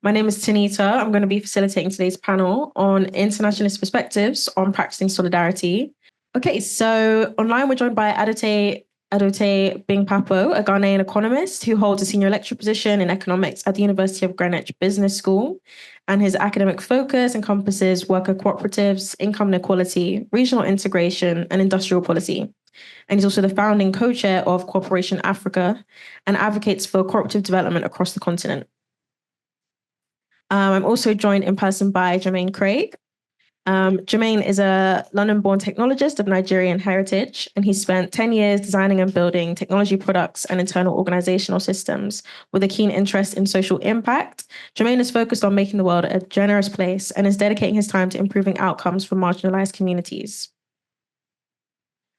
My name is Tanita. I'm going to be facilitating today's panel on internationalist perspectives on practicing solidarity. Okay, so online we're joined by Adoteye Bing Pappoe, a Ghanaian economist who holds a senior lecturer position in economics at the University of Greenwich Business School. And his academic focus encompasses worker cooperatives, income inequality, regional integration, and industrial policy. And he's also the founding co-chair of Coorperation Africa and advocates for cooperative development across the continent. I'm also joined in person by Jermaine Craig. Jermaine is a London-born technologist of Nigerian heritage, and he spent 10 years designing and building technology products and internal organizational systems with a keen interest in social impact. Jermaine is focused on making the world a generous place and is dedicating his time to improving outcomes for marginalized communities.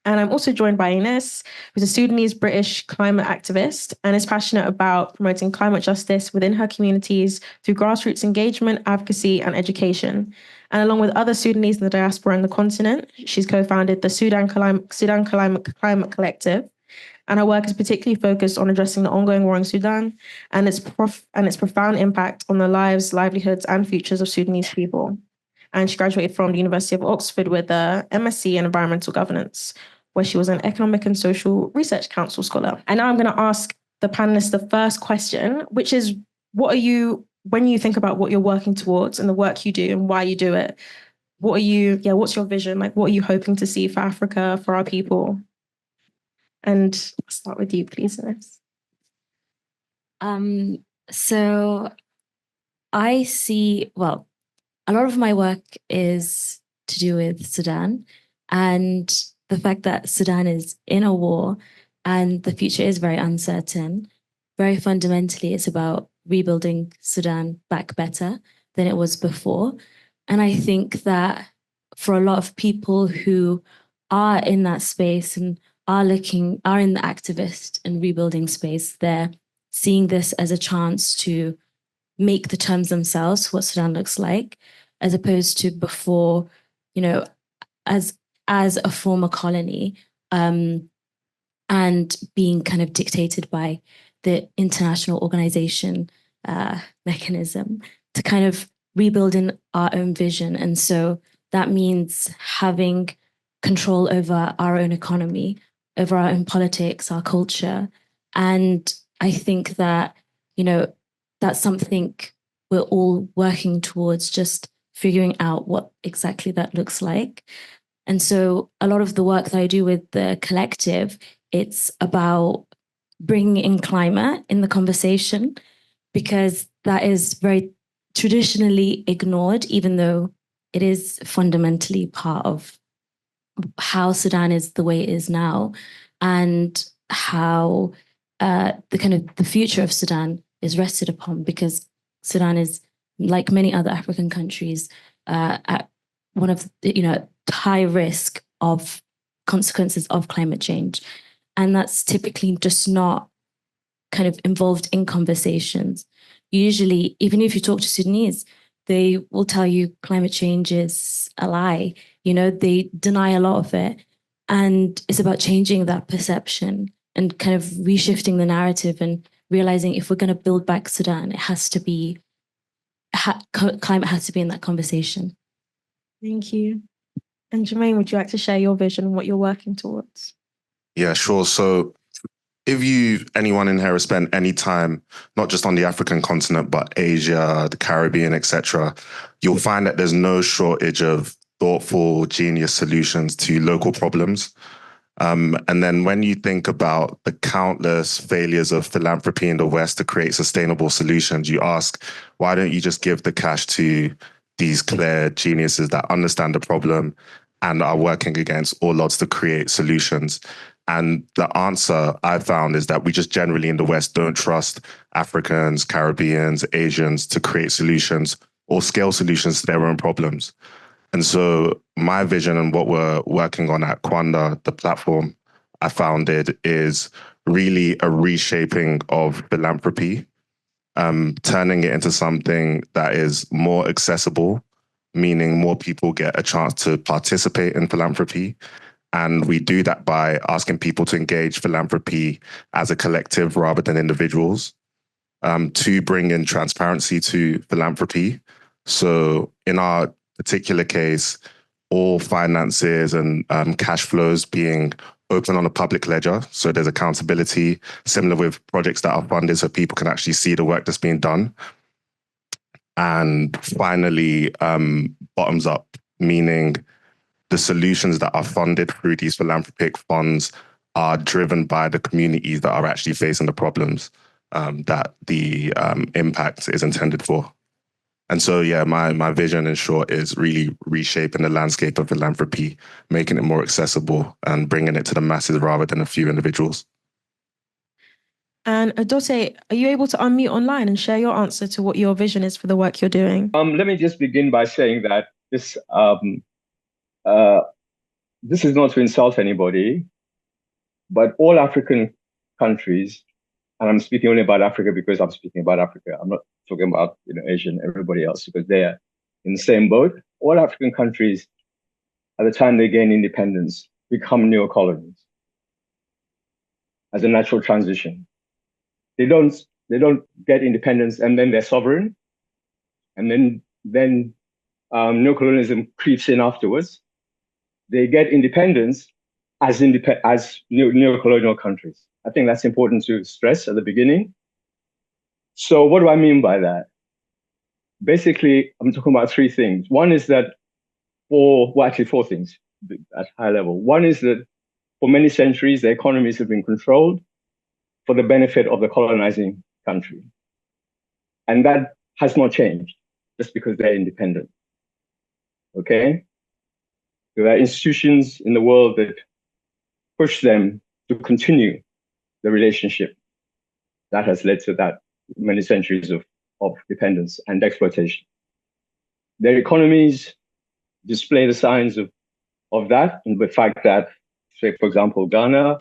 And I'm also joined by Einass, who's a Sudanese-British climate activist and is passionate about promoting climate justice within her communities through grassroots engagement, advocacy, and education. And along with other Sudanese in the diaspora and the continent, she's co-founded the Sudan Climate Collective. And her work is particularly focused on addressing the ongoing war in Sudan and its profound impact on the lives, livelihoods, and futures of Sudanese people. And she graduated from the University of Oxford with a MSc in environmental governance, where she was an Economic and Social Research Council scholar. And now I'm going to ask the panelists the first question, which is, when you think about what you're working towards and the work you do and why you do it, what's your vision? Like, what are you hoping to see for Africa, for our people? And I'll start with you, please, Einass. So I see, well, a lot of my work is to do with Sudan and the fact that Sudan is in a war and the future is very uncertain. Very fundamentally, it's about rebuilding Sudan back better than it was before. And I think that for a lot of people who are in that space and are in the activist and rebuilding space, they're seeing this as a chance to make the terms themselves what Sudan looks like, as opposed to before, as a former colony, and being kind of dictated by the international organization mechanism to kind of rebuild in our own vision. And so that means having control over our own economy, over our own politics, our culture. And I think that, that's something we're all working towards, just figuring out what exactly that looks like. And so a lot of the work that I do with the collective, it's about bringing in climate in the conversation, because that is very traditionally ignored, even though it is fundamentally part of how Sudan is the way it is now, and how the future of Sudan is rested upon, because Sudan is, like many other African countries, at one of high risk of consequences of climate change. And that's typically just not kind of involved in conversations. Usually, even if you talk to Sudanese, they will tell you climate change is a lie. They deny a lot of it. And it's about changing that perception and kind of reshifting the narrative and realizing if we're going to build back Sudan, it has to be, climate has to be in that conversation. Thank you. And Jermaine, would you like to share your vision and what you're working towards? Yeah, sure. So if anyone in here has spent any time, not just on the African continent, but Asia, the Caribbean, etc., you'll find that there's no shortage of thoughtful, genius solutions to local problems. And then when you think about the countless failures of philanthropy in the West to create sustainable solutions, you ask, why don't you just give the cash to these clear geniuses that understand the problem and are working against all odds to create solutions? And the answer I found is that we just generally in the West don't trust Africans, Caribbeans, Asians to create solutions or scale solutions to their own problems. And so my vision and what we're working on at Kwanda, the platform I founded, is really a reshaping of philanthropy, turning it into something that is more accessible, meaning more people get a chance to participate in philanthropy. And we do that by asking people to engage philanthropy as a collective rather than individuals. to bring in transparency to philanthropy. So in our particular case, all finances and cash flows being open on a public ledger. So there's accountability, similar with projects that are funded so people can actually see the work that's being done. And finally, bottoms up, meaning the solutions that are funded through these philanthropic funds are driven by the communities that are actually facing the problems that the impact is intended for. And so, yeah, my vision in short is really reshaping the landscape of philanthropy, making it more accessible and bringing it to the masses rather than a few individuals. And Adoteye, are you able to unmute online and share your answer to what your vision is for the work you're doing? Let me just begin by saying that this is not to insult anybody, but all African countries, and I'm speaking only about Africa because I'm speaking about Africa. I'm not talking about Asia and everybody else because they are in the same boat. All African countries, at the time they gain independence, become neo-colonies as a natural transition. They don't get independence and then they're sovereign, and then neocolonialism creeps in afterwards. They get independence as neo-colonial countries. I think that's important to stress at the beginning. So what do I mean by that? Basically, I'm talking about three things. One is that actually four things at high level. One is that for many centuries, the economies have been controlled for the benefit of the colonizing country. And that has not changed just because they're independent. Okay? There are institutions in the world that push them to continue the relationship that has led to that many centuries of dependence and exploitation. Their economies display the signs of that, and the fact that, say, for example, Ghana,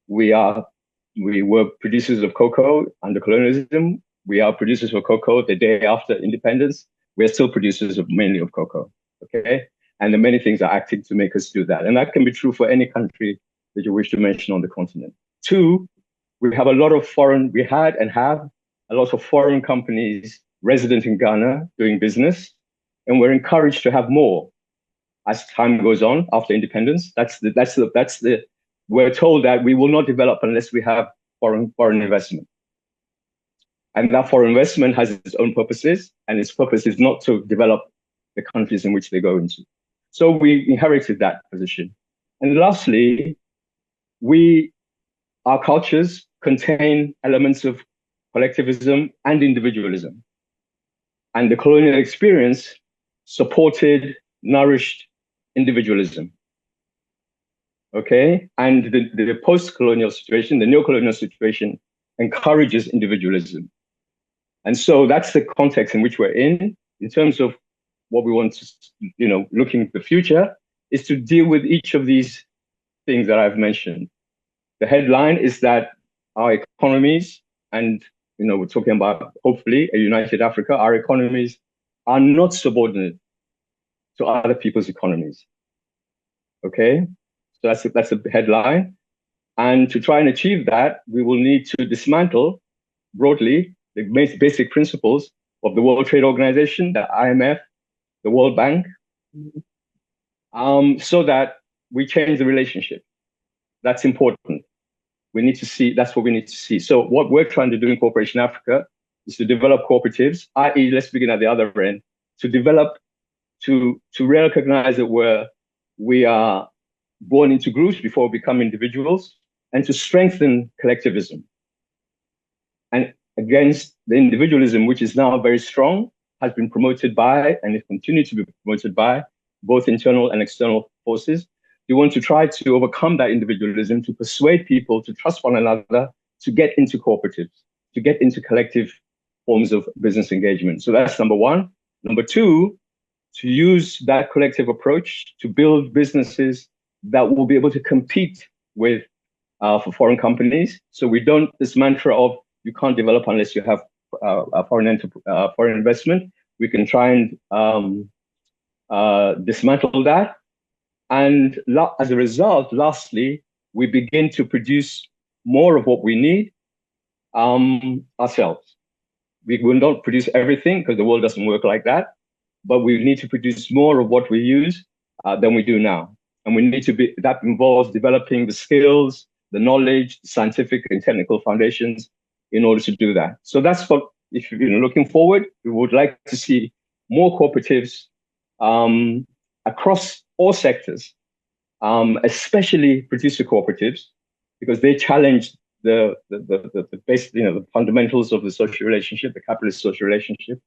we were producers of cocoa under colonialism. We are producers of cocoa the day after independence. We're still producers mainly of cocoa, okay? And there are many things are acting to make us do that. And that can be true for any country that you wish to mention on the continent. Two, we had and have a lot of foreign companies resident in Ghana doing business, and we're encouraged to have more as time goes on after independence. We're told that we will not develop unless we have foreign investment. And that foreign investment has its own purposes, and its purpose is not to develop the countries in which they go into. So we inherited that position. And lastly, our cultures contain elements of collectivism and individualism. And the colonial experience supported, nourished individualism. Okay? And the post-colonial situation, the neo-colonial situation, encourages individualism. And so that's the context in which we're in terms of what we want to, looking at the future, is to deal with each of these things that I've mentioned. The headline is that our economies, and we're talking about hopefully a united Africa, our economies are not subordinate to other people's economies. Okay, so that's the headline. And to try and achieve that, we will need to dismantle broadly the basic principles of the World Trade Organization, the IMF, the World Bank, so that we change the relationship. That's important. That's what we need to see. So what we're trying to do in Coorperation Africa is to develop cooperatives, i.e., let's begin at the other end, to recognize that we are born into groups before we become individuals, and to strengthen collectivism. And against the individualism, which is now very strong, has been promoted by, and it continues to be promoted by, both internal and external forces. We want to try to overcome that individualism, to persuade people to trust one another, to get into cooperatives, to get into collective forms of business engagement. So that's number one. Number two, to use that collective approach to build businesses that will be able to compete with for foreign companies. So we don't, this mantra of you can't develop unless you have foreign investment. We can try and dismantle that. And as a result, lastly, we begin to produce more of what we need ourselves. We will not produce everything because the world doesn't work like that, but we need to produce more of what we use than we do now. And we need to be, that involves developing the skills, the knowledge, the scientific and technical foundations in order to do that. So that's what, if you're looking forward, we would like to see more cooperatives across all sectors, especially producer cooperatives, because they challenge the basic, the fundamentals of the social relationship, the capitalist social relationship.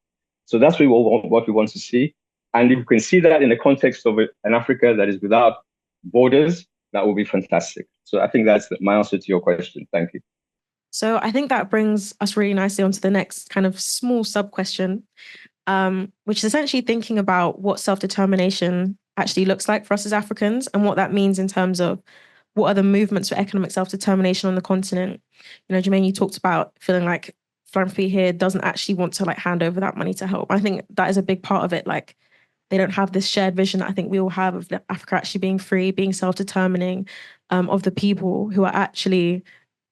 So that's what we want to see. And if you can see that in the context of an Africa that is without borders, that would be fantastic. So I think that's my answer to your question. Thank you. So I think that brings us really nicely onto the next kind of small sub-question, which is essentially thinking about what self-determination actually looks like for us as Africans and what that means in terms of what are the movements for economic self-determination on the continent. Jermaine, you talked about feeling like philanthropy here doesn't actually want to hand over that money to help. I think that is a big part of it. They don't have this shared vision that I think we all have of Africa actually being free, being self-determining, of the people who are actually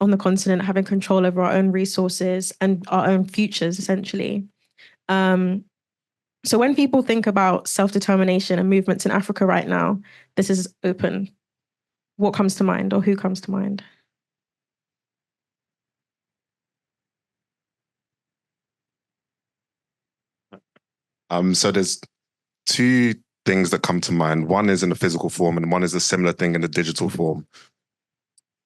on the continent having control over our own resources and our own futures, essentially. So when people think about self-determination and movements in Africa right now, this is open. What comes to mind, or who comes to mind? So there's two things that come to mind. One is in the physical form, and one is a similar thing in the digital form.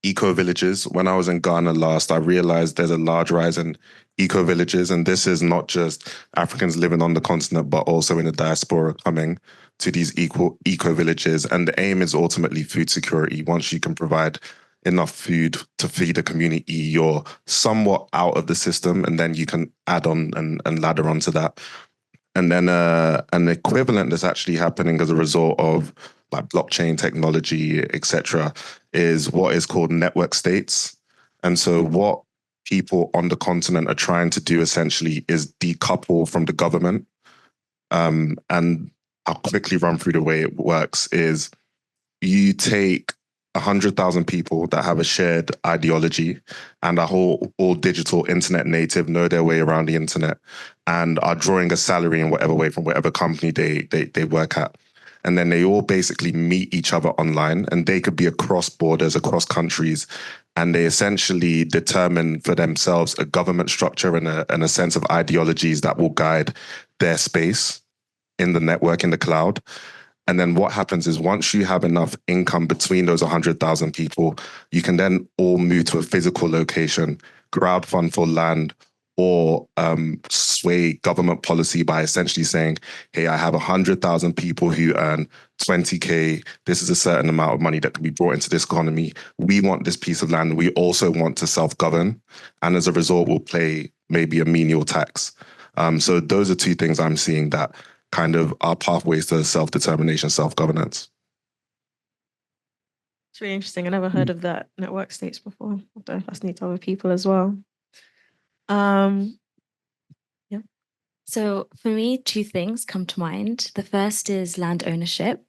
Eco-villages. When I was in Ghana last, I realized there's a large rise in eco-villages, and this is not just Africans living on the continent, but also in the diaspora coming to these eco-villages. And the aim is ultimately food security. Once you can provide enough food to feed a community, you're somewhat out of the system, and then you can add on and ladder onto that. And then an equivalent that's actually happening as a result of blockchain technology, etc., is what is called network states. And so what people on the continent are trying to do essentially is decouple from the government. And I'll quickly run through the way it works is you take 100,000 people that have a shared ideology and are all digital internet native, know their way around the internet, and are drawing a salary in whatever way from whatever company they work at. And then they all basically meet each other online, and they could be across borders, across countries, and they essentially determine for themselves a government structure and a sense of ideologies that will guide their space in the network, in the cloud. And then what happens is once you have enough income between those 100,000 people, you can then all move to a physical location, crowdfund for land, or sway government policy by essentially saying, hey, I have 100,000 people who earn 20K. This is a certain amount of money that can be brought into this economy. We want this piece of land. We also want to self-govern. And as a result, we'll pay maybe a menial tax. So those are two things I'm seeing that kind of are pathways to self-determination, self-governance. It's really interesting. I never heard of that network states before. I don't know if that's new to other people as well. Yeah. So for me, two things come to mind. The first is land ownership.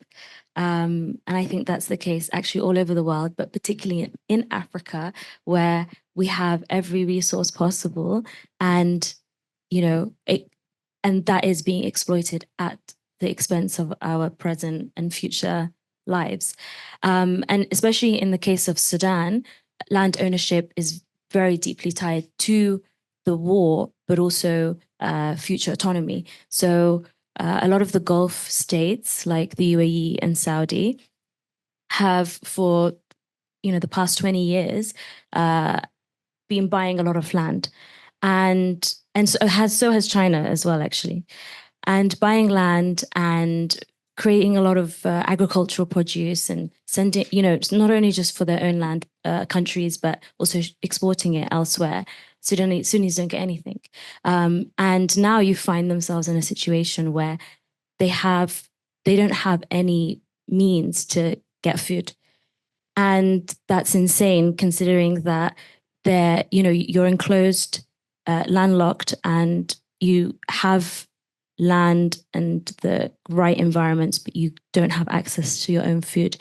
And I think that's the case actually all over the world, but particularly in Africa, where we have every resource possible, and and that is being exploited at the expense of our present and future lives. And especially in the case of Sudan, land ownership is very deeply tied to the war, but also future autonomy. So a lot of the Gulf states like the UAE and Saudi have for the past 20 years been buying a lot of land. And so has China as well, actually. And buying land and creating a lot of agricultural produce and sending, it's not only just for their own land countries, but also exporting it elsewhere. Sunnis don't get anything. And now you find themselves in a situation where they don't have any means to get food. And that's insane, considering that you're enclosed, landlocked, and you have land and the right environments, but you don't have access to your own food.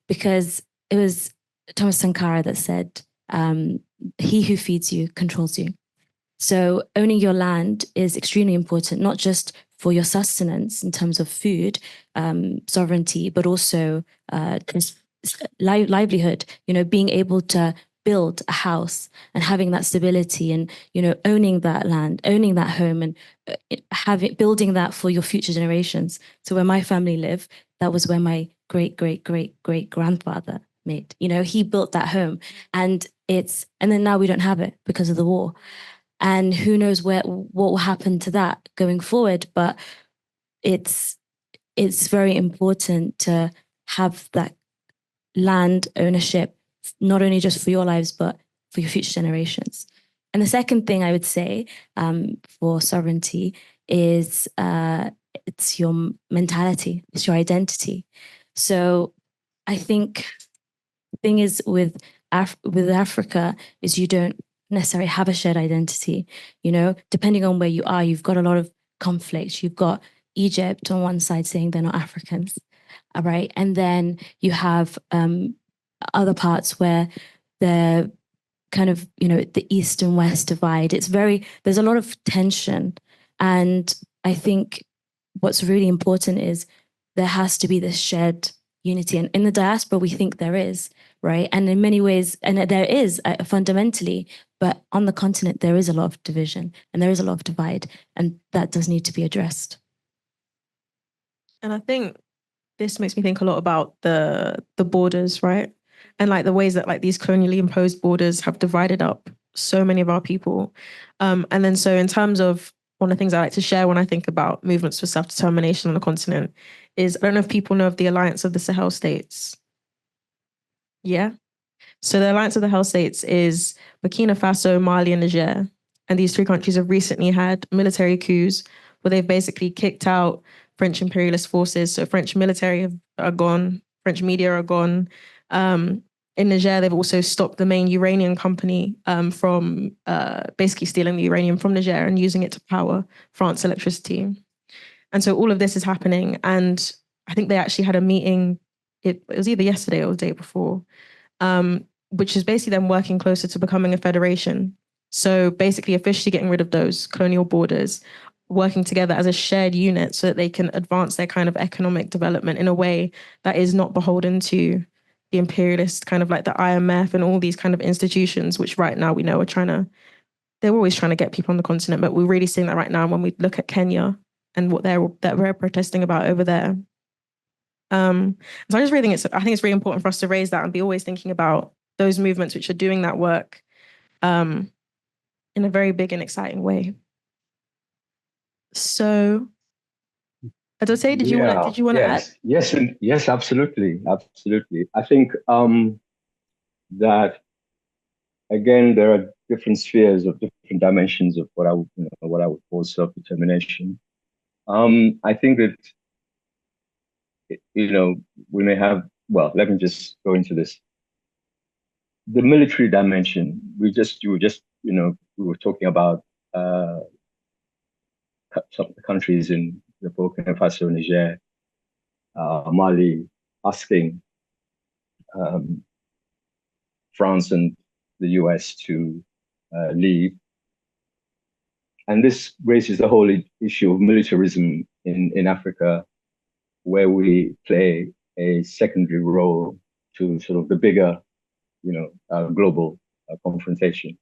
Because it was Thomas Sankara that said, he who feeds you controls you. So owning your land is extremely important, not just for your sustenance in terms of food, sovereignty, but also just livelihood, being able to build a house and having that stability and, owning that land, owning that home and building that for your future generations. So where my family live, that was where my great grandfather made, he built that home and then now we don't have it because of the war. And who knows what will happen to that going forward, but it's very important to have that land ownership, not only just for your lives, but for your future generations. And the second thing I would say for sovereignty is it's your mentality, it's your identity. So I think the thing is with Africa is you don't necessarily have a shared identity. Depending on where you are, you've got a lot of conflict. You've got Egypt on one side saying they're not Africans, right? And then you have other parts where they're kind of, the East and West divide. There's a lot of tension. And I think what's really important is there has to be this shared unity. And in the diaspora, we think there is, right? And in many ways, and there is fundamentally, but on the continent, there is a lot of division and there is a lot of divide, and that does need to be addressed. And I think this makes me think a lot about the borders, right? And like the ways that like these colonially imposed borders have divided up so many of our people. And then so in terms of one of the things I like to share when I think about movements for self-determination on the continent is, I don't know if people know of the Alliance of the Sahel States. Yeah. So the Alliance of the Sahel States is Burkina Faso, Mali, and Niger. And these three countries have recently had military coups where they've basically kicked out French imperialist forces. So French military are gone, French media are gone. In Niger, they've also stopped the main uranium company from basically stealing the uranium from Niger and using it to power France electricity. And so all of this is happening. And I think they actually had a meeting, it was either yesterday or the day before, which is basically them working closer to becoming a federation. So basically officially getting rid of those colonial borders, working together as a shared unit so that they can advance their kind of economic development in a way that is not beholden to the imperialist kind of like the IMF and all these kind of institutions, which right now we know they're always trying to get people on the continent, but we're really seeing that right now when we look at Kenya and what they're protesting about over there. So I just really think it's really important for us to raise that and be always thinking about those movements which are doing that work in a very big and exciting way. So, Adoteye, did you want to add? Yes, absolutely. I think that again there are different spheres of different dimensions of what I would call self-determination. I think that we may have. Well, let me just go into this. The military dimension. We were talking about some of the countries in the Burkina Faso, Niger, Mali, asking France and the US to leave. And this raises the whole issue of militarism in Africa, where we play a secondary role to sort of the bigger, global confrontation.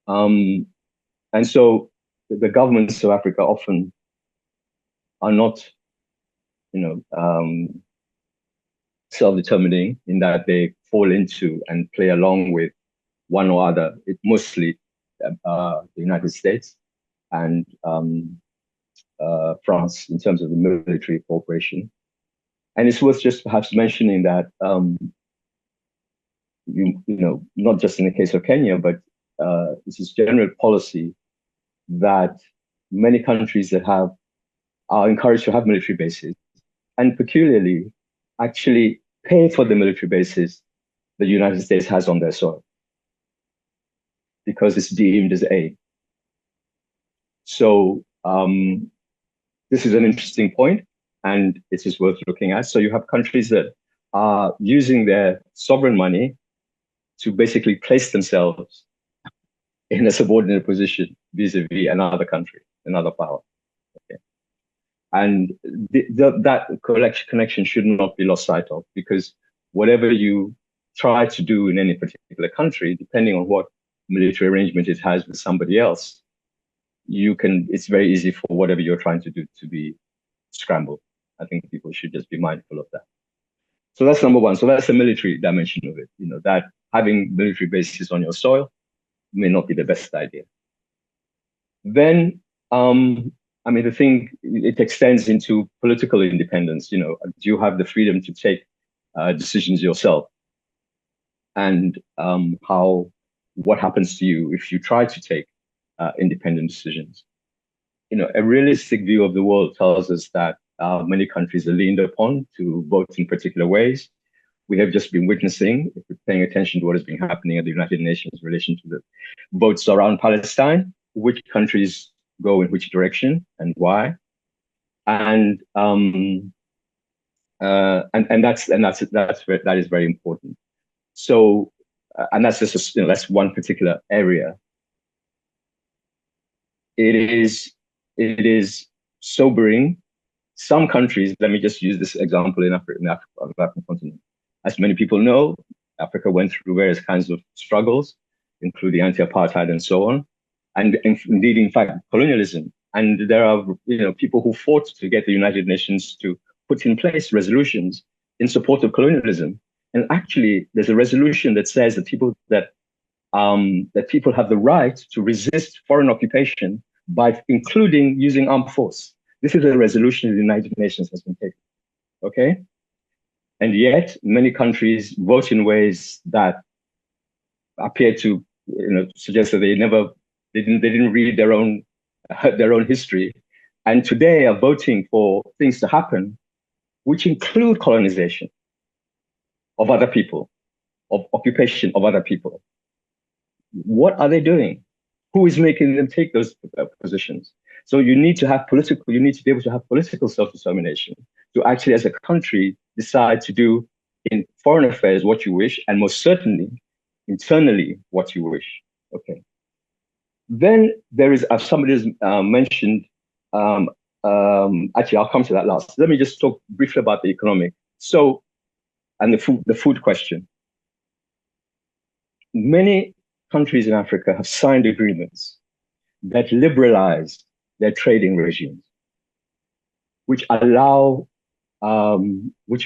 And so the governments of Africa often are not, self-determining in that they fall into and play along with one or other. It mostly the United States and France in terms of the military cooperation. And it's worth just perhaps mentioning that not just in the case of Kenya, but this is general policy that many countries that are encouraged to have military bases, and peculiarly actually pay for the military bases the United States has on their soil, because it's deemed as aid. So this is an interesting point, and it is worth looking at. So you have countries that are using their sovereign money to basically place themselves in a subordinate position vis-a-vis another country, another power. Okay. And that connection should not be lost sight of, because whatever you try to do in any particular country, depending on what military arrangement it has with somebody else, it's very easy for whatever you're trying to do to be scrambled. I think people should just be mindful of that. So that's number one. So that's the military dimension of it, that having military bases on your soil may not be the best idea. Then, the thing, it extends into political independence. Do you have the freedom to take decisions yourself? And what happens to you if you try to take independent decisions? A realistic view of the world tells us that many countries are leaned upon to vote in particular ways. We have just been witnessing, if we're paying attention to what has been happening at the United Nations in relation to the votes around Palestine, which countries go in which direction and why, that is very important. So, and that's just that's one particular area. It is sobering. Some countries, let me just use this example in Africa, on the African continent. As many people know, Africa went through various kinds of struggles, including anti-apartheid and so on, and indeed, in fact, colonialism. And there are people who fought to get the United Nations to put in place resolutions in support of colonialism. And actually, there's a resolution that says that people have the right to resist foreign occupation by including using armed force. This is a resolution the United Nations has been taking. Okay. And yet, many countries vote in ways that appear to, suggest that they didn't read their own history, and today are voting for things to happen, which include colonization of other people, of occupation of other people. What are they doing? Who is making them take those positions? So you need to be able to have political self-determination to actually, as a country, decide to do in foreign affairs what you wish, and most certainly internally what you wish. Okay. Then there is, as somebody has mentioned, actually, I'll come to that last. Let me just talk briefly about the economic. So, and the food question. Many countries in Africa have signed agreements that liberalize their trading regimes, which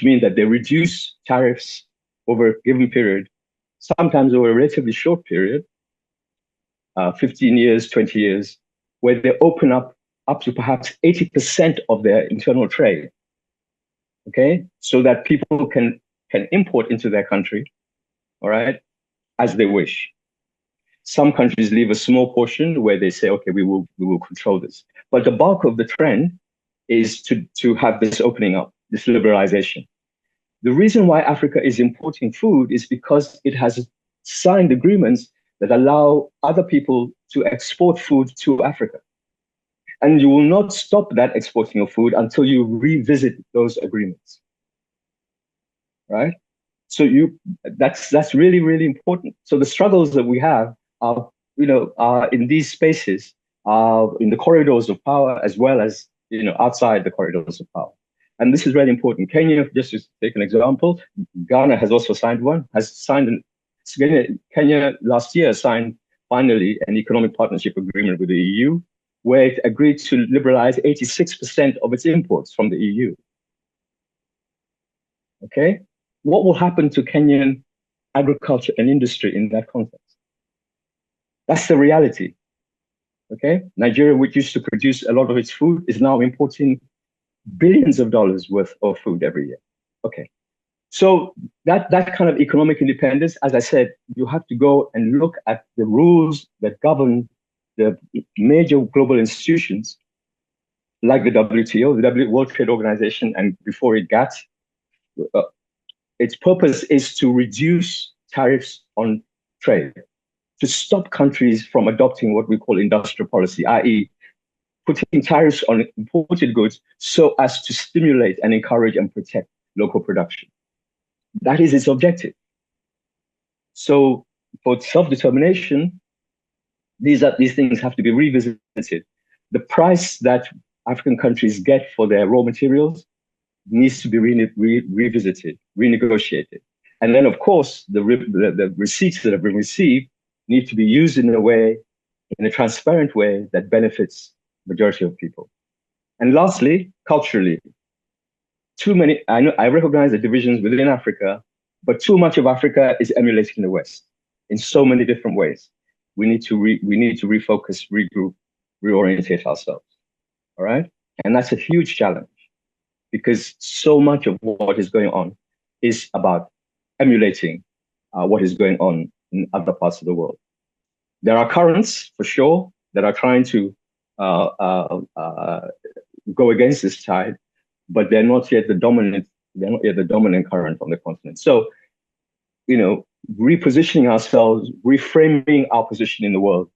mean that they reduce tariffs over a given period, sometimes over a relatively short period, 15 years, 20 years, where they open up to perhaps 80% of their internal trade, okay? So that people can import into their country, all right, as they wish. Some countries leave a small portion where they say, okay, we will control this. But the bulk of the trend is to have this opening up, this liberalization. The reason why Africa is importing food is because it has signed agreements that allow other people to export food to Africa. And you will not stop that exporting of food until you revisit those agreements, right? So that's really, really important. So the struggles that we have are in these spaces, in the corridors of power, as well as, outside the corridors of power. And this is really important. Kenya, just to take an example, Ghana has also signed one, Kenya last year signed finally an economic partnership agreement with the EU, where it agreed to liberalize 86% of its imports from the EU. Okay? What will happen to Kenyan agriculture and industry in that context? That's the reality. Okay? Nigeria, which used to produce a lot of its food, is now importing billions of dollars worth of food every year. Okay. So that kind of economic independence, as I said, you have to go and look at the rules that govern the major global institutions like the WTO, the World Trade Organization, and before it GATT. Its purpose is to reduce tariffs on trade, to stop countries from adopting what we call industrial policy, i.e., putting tariffs on imported goods so as to stimulate and encourage and protect local production. That is its objective. So for self-determination, these things have to be revisited. The price that African countries get for their raw materials needs to be revisited, renegotiated. And then, of course, the receipts that have been received need to be used in a transparent way that benefits the majority of people. And lastly, culturally, I recognize the divisions within Africa, but too much of Africa is emulating the West in so many different ways. We need to refocus, regroup, reorientate ourselves. All right, and that's a huge challenge because so much of what is going on is about emulating what is going on in other parts of the world. There are currents for sure that are trying to go against this tide, but they're not yet the dominant. They're not yet the dominant current on the continent. So, repositioning ourselves, reframing our position in the world,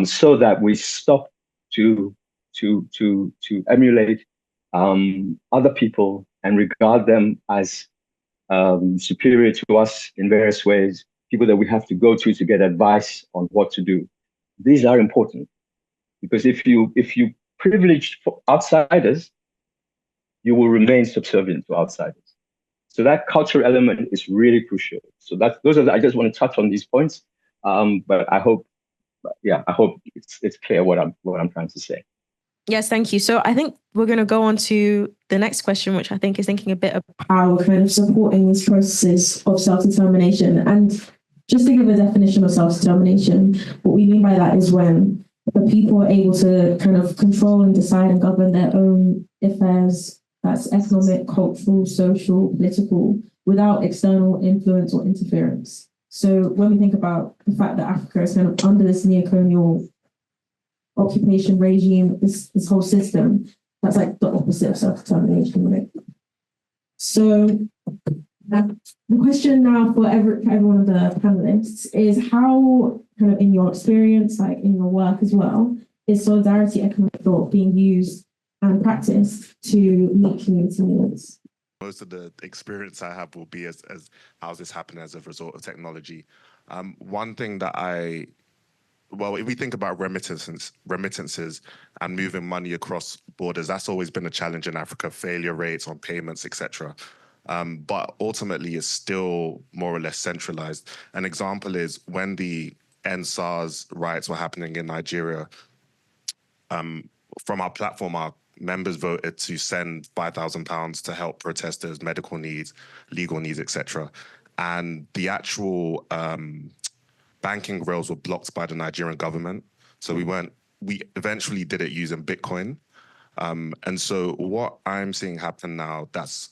so that we stop to emulate other people and regard them as superior to us in various ways, people that we have to go to get advice on what to do. These are important because if you privilege outsiders, you will remain subservient to outsiders. So that cultural element is really crucial. So I just want to touch on these points, but I hope it's clear what I'm trying to say. Yes, thank you. So I think we're going to go on to the next question, which I think is thinking a bit of how we're kind of supporting these processes of self-determination. And just to give a definition of self-determination, what we mean by that is when the people are able to kind of control and decide and govern their own affairs, that's economic, cultural, social, political, without external influence or interference. So when we think about the fact that Africa is kind of under this neocolonial occupation regime, this whole system, that's like the opposite of self-determination, right? So the question now for every one of the panelists is how, kind of in your experience, like in your work as well, is solidarity economic thought being used and practiced to meet community needs? Most of the experience I have will be as how this happened as a result of technology. One thing that if we think about remittances and moving money across borders, that's always been a challenge in Africa, failure rates on payments, etc. But ultimately, it's still more or less centralized. An example is when the NSARS riots were happening in Nigeria, from our platform, our members voted to send £5,000 to help protesters' medical needs, legal needs, etc. And the actual banking rails were blocked by the Nigerian government. So we eventually did it using Bitcoin. And so what I'm seeing happen now that's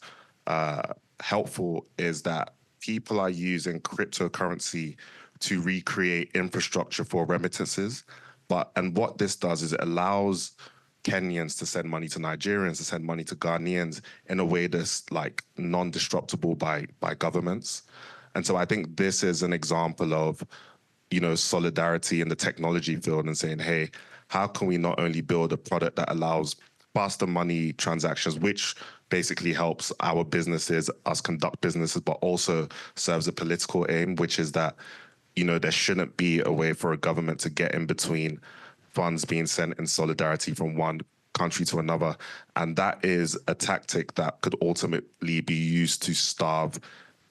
helpful is that people are using cryptocurrency to recreate infrastructure for remittances. And what this does is it allows Kenyans to send money to Nigerians, to send money to Ghanaians in a way that's like non-disruptable by governments. And so I think this is an example of, solidarity in the technology field and saying, hey, how can we not only build a product that allows faster money transactions, which basically helps our businesses, us conduct businesses, but also serves a political aim, which is that, there shouldn't be a way for a government to get in between funds being sent in solidarity from one country to another. And that is a tactic that could ultimately be used to starve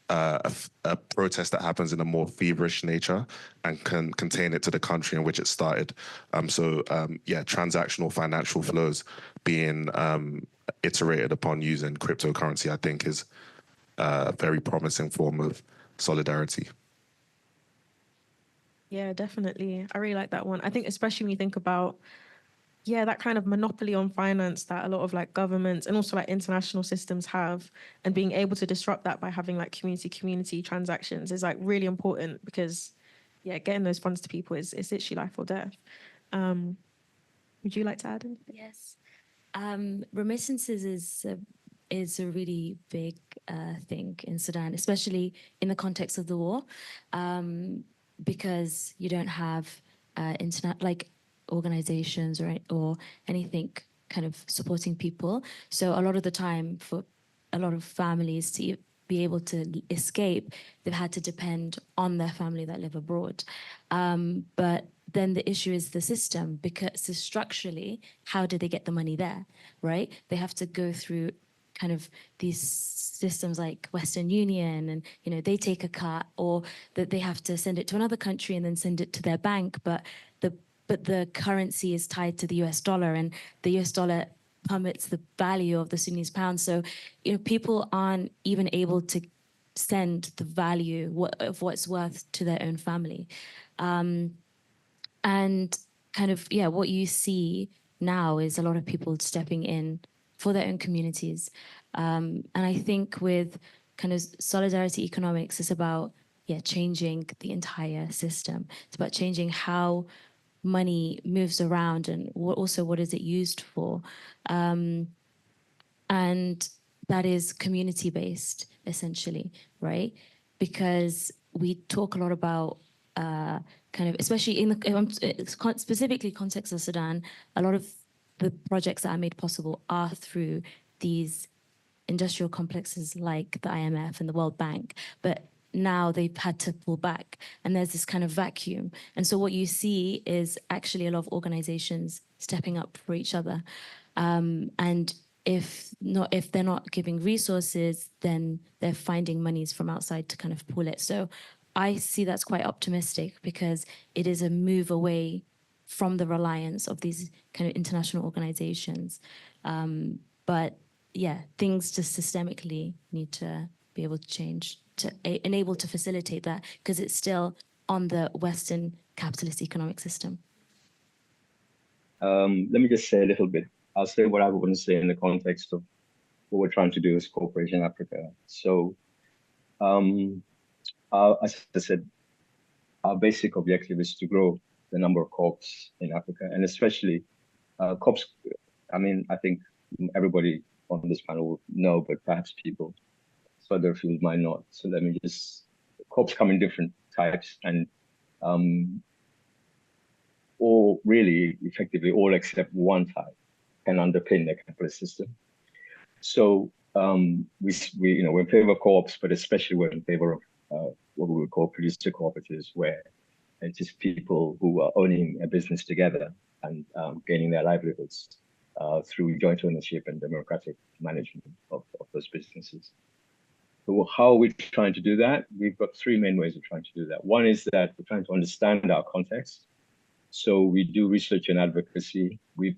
a protest that happens in a more feverish nature and can contain it to the country in which it started. Transactional financial flows being iterated upon using cryptocurrency, I think, is a very promising form of solidarity. Yeah, definitely. I really like that one. I think especially when you think about, that kind of monopoly on finance that a lot of like governments and also like international systems have, and being able to disrupt that by having like community transactions is like really important because, getting those funds to people is literally life or death. Would you like to add anything? Yes. Remittances is a really big thing in Sudan, especially in the context of the war, because you don't have organizations or anything kind of supporting people. So a lot of the time for a lot of families to be able to escape, they've had to depend on their family that live abroad. But then the issue is the system, because so structurally, how do they get the money there, right? They have to go through kind of these systems like Western Union, and they take a cut, or that they have to send it to another country and then send it to their bank, but the currency is tied to the US dollar, and the US dollar plummets the value of the Sudanese pound. So people aren't even able to send the value of what's worth to their own family. And kind of, what you see now is a lot of people stepping in for their own communities. And I think with kind of solidarity economics, it's about, changing the entire system. It's about changing how money moves around, and what is it used for. And that is community-based, essentially, right? Because we talk a lot about kind of, especially in the specifically context of Sudan, a lot of the projects that are made possible are through these industrial complexes like the IMF and the World Bank, but now they've had to pull back, and there's this kind of vacuum. And so what you see is actually a lot of organizations stepping up for each other. And if they're not giving resources, then they're finding monies from outside to kind of pull it. So I see that's quite optimistic, because it is a move away from the reliance of these kind of international organizations. But things just systemically need to be able to change to enable to facilitate that, because it's still on the Western capitalist economic system. Let me just say a little bit. I'll say what I want to say in the context of what we're trying to do as Coorperation Africa. So, as I said, our basic objective is to grow the number of co-ops in Africa, and especially co-ops. I mean, I think everybody on this panel will know, but perhaps people further afield might not. So let me just, co-ops come in different types, and all really effectively all except one type can underpin the capitalist system. So we're in favor of co-ops, but especially we're in favor of what we would call producer cooperatives, where it's just people who are owning a business together and gaining their livelihoods through joint ownership and democratic management of those businesses. So how are we trying to do that? We've got three main ways of trying to do that. One is that we're trying to understand our context. So we do research and advocacy. We're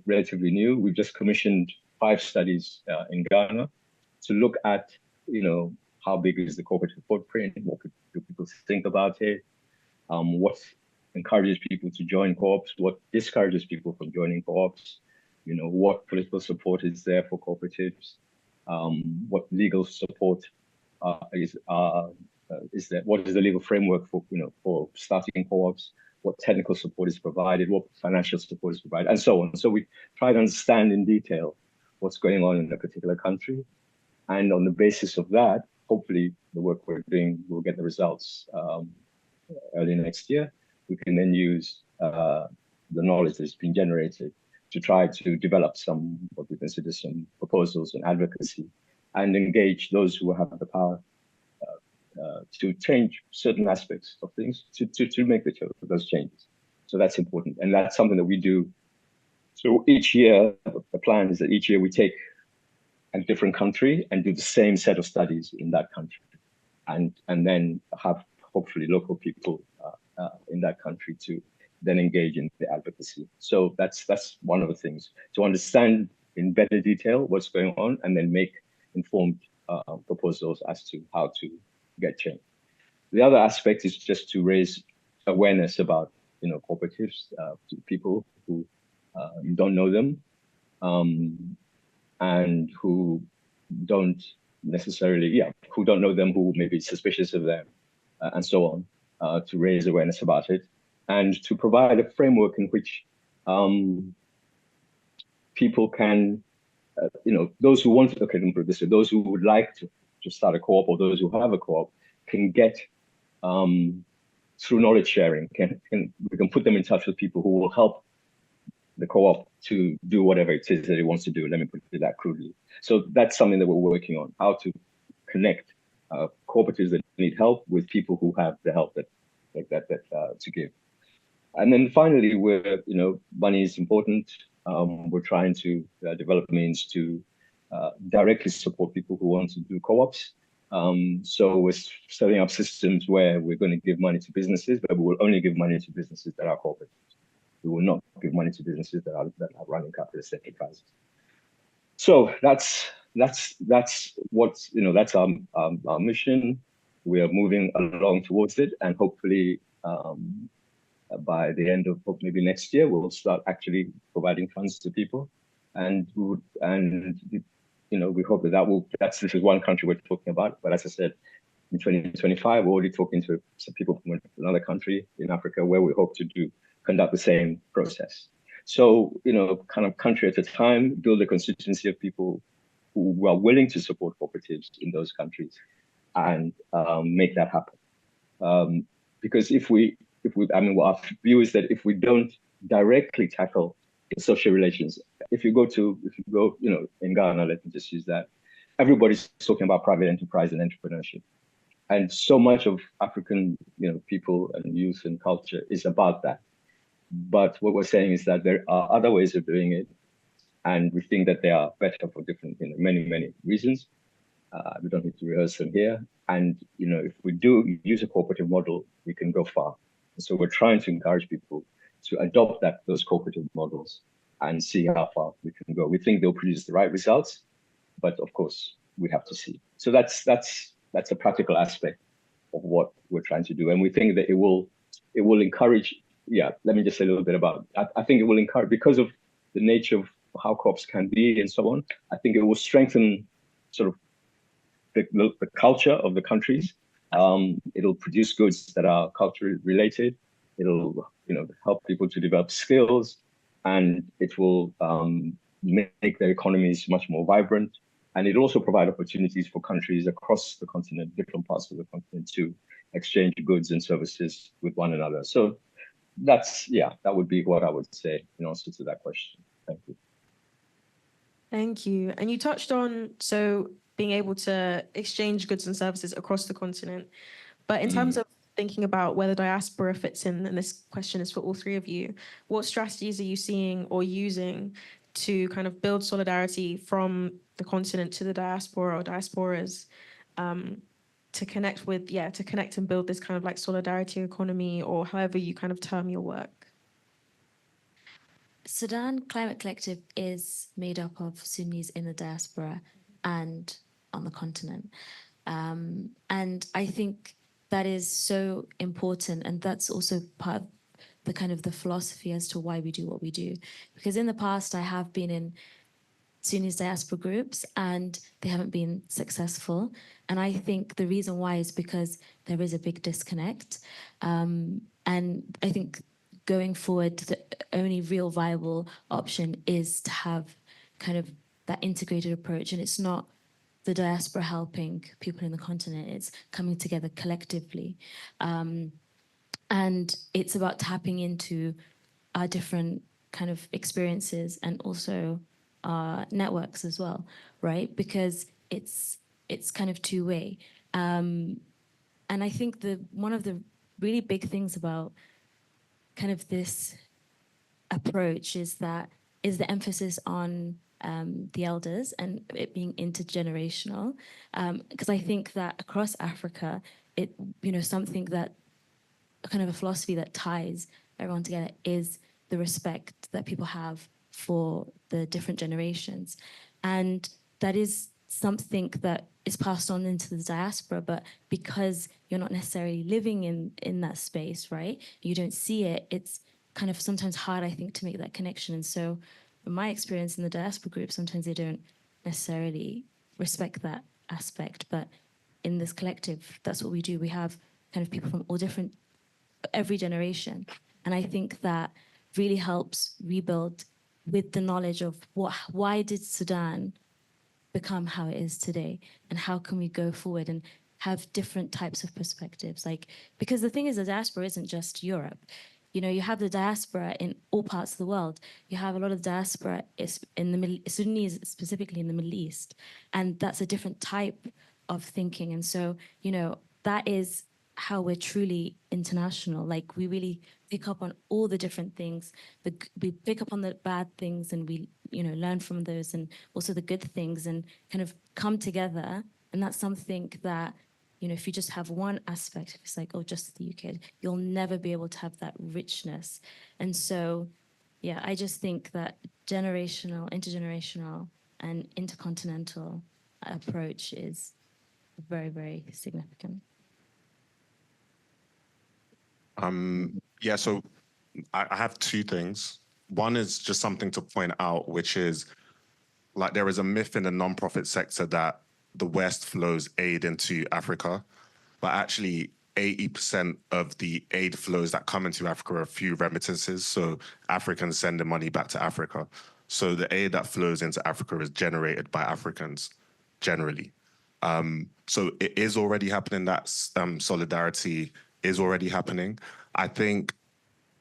relatively new. We've just commissioned 5 studies in Ghana to look at, how big is the cooperative footprint? What do people think about it? What encourages people to join co-ops? What discourages people from joining co-ops? What political support is there for cooperatives? What legal support is there? What is the legal framework for starting co-ops? What technical support is provided? What financial support is provided, and so on. So we try to understand in detail what's going on in a particular country, and on the basis of that, hopefully, the work we're doing will get the results early next year. We can then use the knowledge that's been generated to try to develop what we consider some proposals and advocacy, and engage those who have the power to change certain aspects of things, to make those changes. So that's important, and that's something that we do. So each year, the plan is that each year we take a different country and do the same set of studies in that country, and then have hopefully local people in that country to then engage in the advocacy. So that's one of the things, to understand in better detail what's going on, and then make informed proposals as to how to get change. The other aspect is just to raise awareness about cooperatives to people who don't know them, and who don't necessarily, who don't know them, who may be suspicious of them, and so on, to raise awareness about it, and to provide a framework in which people can, those who want to, those who would like to start a co-op, or those who have a co-op, can get, through knowledge sharing, we can put them in touch with people who will help the co-op to do whatever it is that it wants to do. Let me put it that crudely. So that's something that we're working on, how to connect cooperatives that need help with people who have the help that to give. And then finally, money is important. We're trying to develop means to directly support people who want to do co-ops. So we're setting up systems where we're going to give money to businesses, but we will only give money to businesses that are cooperatives. We will not give money to businesses that are running capitalist enterprises. So that's what's that's our mission. We are moving along towards it, and hopefully by the end of maybe next year, we'll start actually providing funds to people, and we hope this is one country we're talking about. But as I said, in 2025, we're already talking to some people from another country in Africa where we hope to conduct the same process. So, kind of country at a time, build a constituency of people who are willing to support cooperatives in those countries and make that happen. Because our view is that if we don't directly tackle the social relations, if you go, in Ghana, let me just use that, everybody's talking about private enterprise and entrepreneurship. And so much of African, people and youth and culture is about that. But what we're saying is that there are other ways of doing it, and we think that they are better for different, many reasons. We don't need to rehearse them here. And if we do use a cooperative model, we can go far. And so we're trying to encourage people to adopt those cooperative models and see how far we can go. We think they'll produce the right results, but of course we have to see. So that's a practical aspect of what we're trying to do, and we think that it will encourage. Yeah, let me just say a little bit about it. I think it will encourage, because of the nature of how co-ops can be and so on. I think it will strengthen sort of the culture of the countries. It'll produce goods that are culturally related. It'll help people to develop skills, and it will make their economies much more vibrant. And it'll also provide opportunities for countries across the continent, different parts of the continent, to exchange goods and services with one another. So that would be what I would say in answer to that question. Thank you. Thank you. And you touched on being able to exchange goods and services across the continent. But in terms of thinking about where the diaspora fits in, and this question is for all three of you, what strategies are you seeing or using to kind of build solidarity from the continent to the diaspora or diasporas, to connect and build this kind of like solidarity economy, or however you kind of term your work? Sudan Climate Collective is made up of Sunnis in the diaspora and on the continent. And I think that is so important. And that's also part of the kind of the philosophy as to why we do what we do. Because in the past, I have been in Sunnis diaspora groups and they haven't been successful. And I think the reason why is because there is a big disconnect. And I think going forward, the only real viable option is to have kind of that integrated approach. And it's not the diaspora helping people in the continent, it's coming together collectively. And it's about tapping into our different kind of experiences and also our networks as well, right? Because it's kind of two-way. And I think one of the really big things about kind of this approach is the emphasis on the elders and it being intergenerational, because I think that across Africa, something that kind of a philosophy that ties everyone together is the respect that people have for the different generations, and that is something that is passed on into the diaspora. But because you're not necessarily living in that space, right? You don't see it. It's kind of sometimes hard, I think, to make that connection. And so from my experience in the diaspora group, sometimes they don't necessarily respect that aspect. But in this collective, that's what we do. We have kind of people from every generation. And I think that really helps rebuild with the knowledge of why did Sudan become how it is today, and how can we go forward and have different types of perspectives. Because the thing is, the diaspora isn't just Europe. You have the diaspora in all parts of the world. You have a lot of diaspora in the Sudanese, specifically in the Middle East. And that's a different type of thinking. And so, that is how we're truly international. Like, we really pick up on all the different things. We pick up on the bad things, and we, learn from those, and also the good things, and kind of come together. And that's something that, if you just have one aspect, if it's like, oh, just the UK, you'll never be able to have that richness. And so, yeah, I just think that generational, intergenerational, and intercontinental approach is very, very significant. Yeah, so I have two things. One is just something to point out, which is like there is a myth in the nonprofit sector that the West flows aid into Africa, but actually 80% of the aid flows that come into Africa are through remittances. So Africans send the money back to Africa. So the aid that flows into Africa is generated by Africans generally. So it is already happening. That solidarity is already happening. I think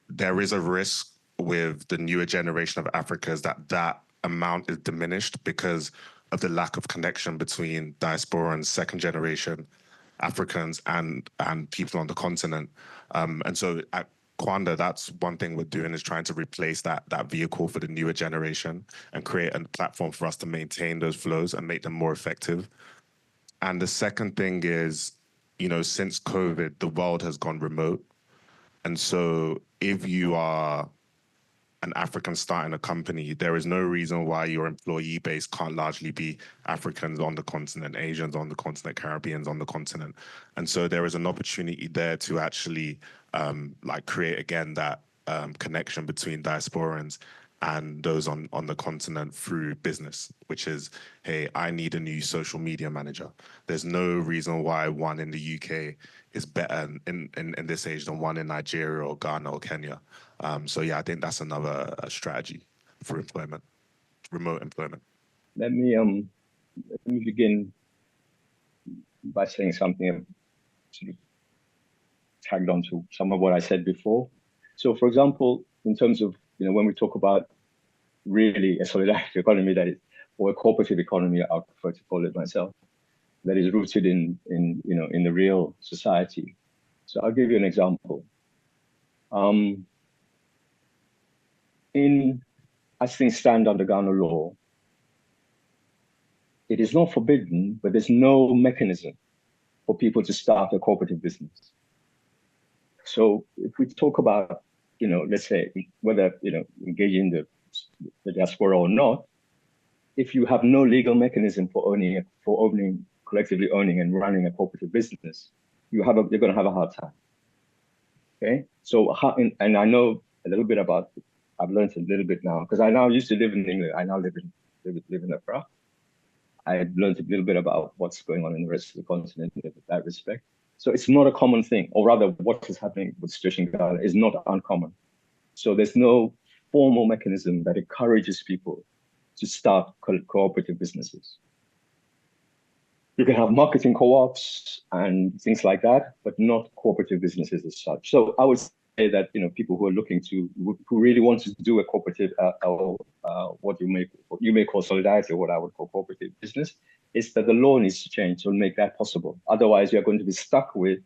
there is a risk with the newer generation of Africans that amount is diminished because of the lack of connection between diaspora and second generation Africans and people on the continent. And so at Kwanda, that's one thing we're doing, is trying to replace that vehicle for the newer generation and create a platform for us to maintain those flows and make them more effective. And the second thing is, since COVID, the world has gone remote. And so if you are an African starting a company, there is no reason why your employee base can't largely be Africans on the continent, Asians on the continent, Caribbeans on the continent. And so there is an opportunity there to actually create again that connection between diasporans and those on the continent through business, which is, hey, I need a new social media manager. There's no reason why one in the UK is better in this age than one in Nigeria or Ghana or Kenya. So yeah, I think that's another strategy for employment, remote employment. Let me begin by saying something sort of tagged on to some of what I said before. So, for example, in terms of when we talk about really a solidarity economy, that is, or a cooperative economy, I prefer to call it myself, that is rooted in the real society. So I'll give you an example. As things stand under Ghana law, it is not forbidden, but there's no mechanism for people to start a cooperative business. So if we talk about, let's say whether, engaging the diaspora or not, if you have no legal mechanism for collectively owning and running a cooperative business, you're going to have a hard time. Okay. So and I know a little bit about, I've learned a little bit now, because I now used to live in England. I now live in Accra. I learned a little bit about what's going on in the rest of the continent in that respect. So it's not a common thing, or rather what is happening with the situation in Ghana is not uncommon. So there's no formal mechanism that encourages people to start cooperative businesses. You can have marketing co-ops and things like that, but not cooperative businesses as such. So I would say that people who are who really want to do a cooperative, what you may call solidarity, or what I would call cooperative business, is that the law needs to change to make that possible. Otherwise, you're going to be stuck with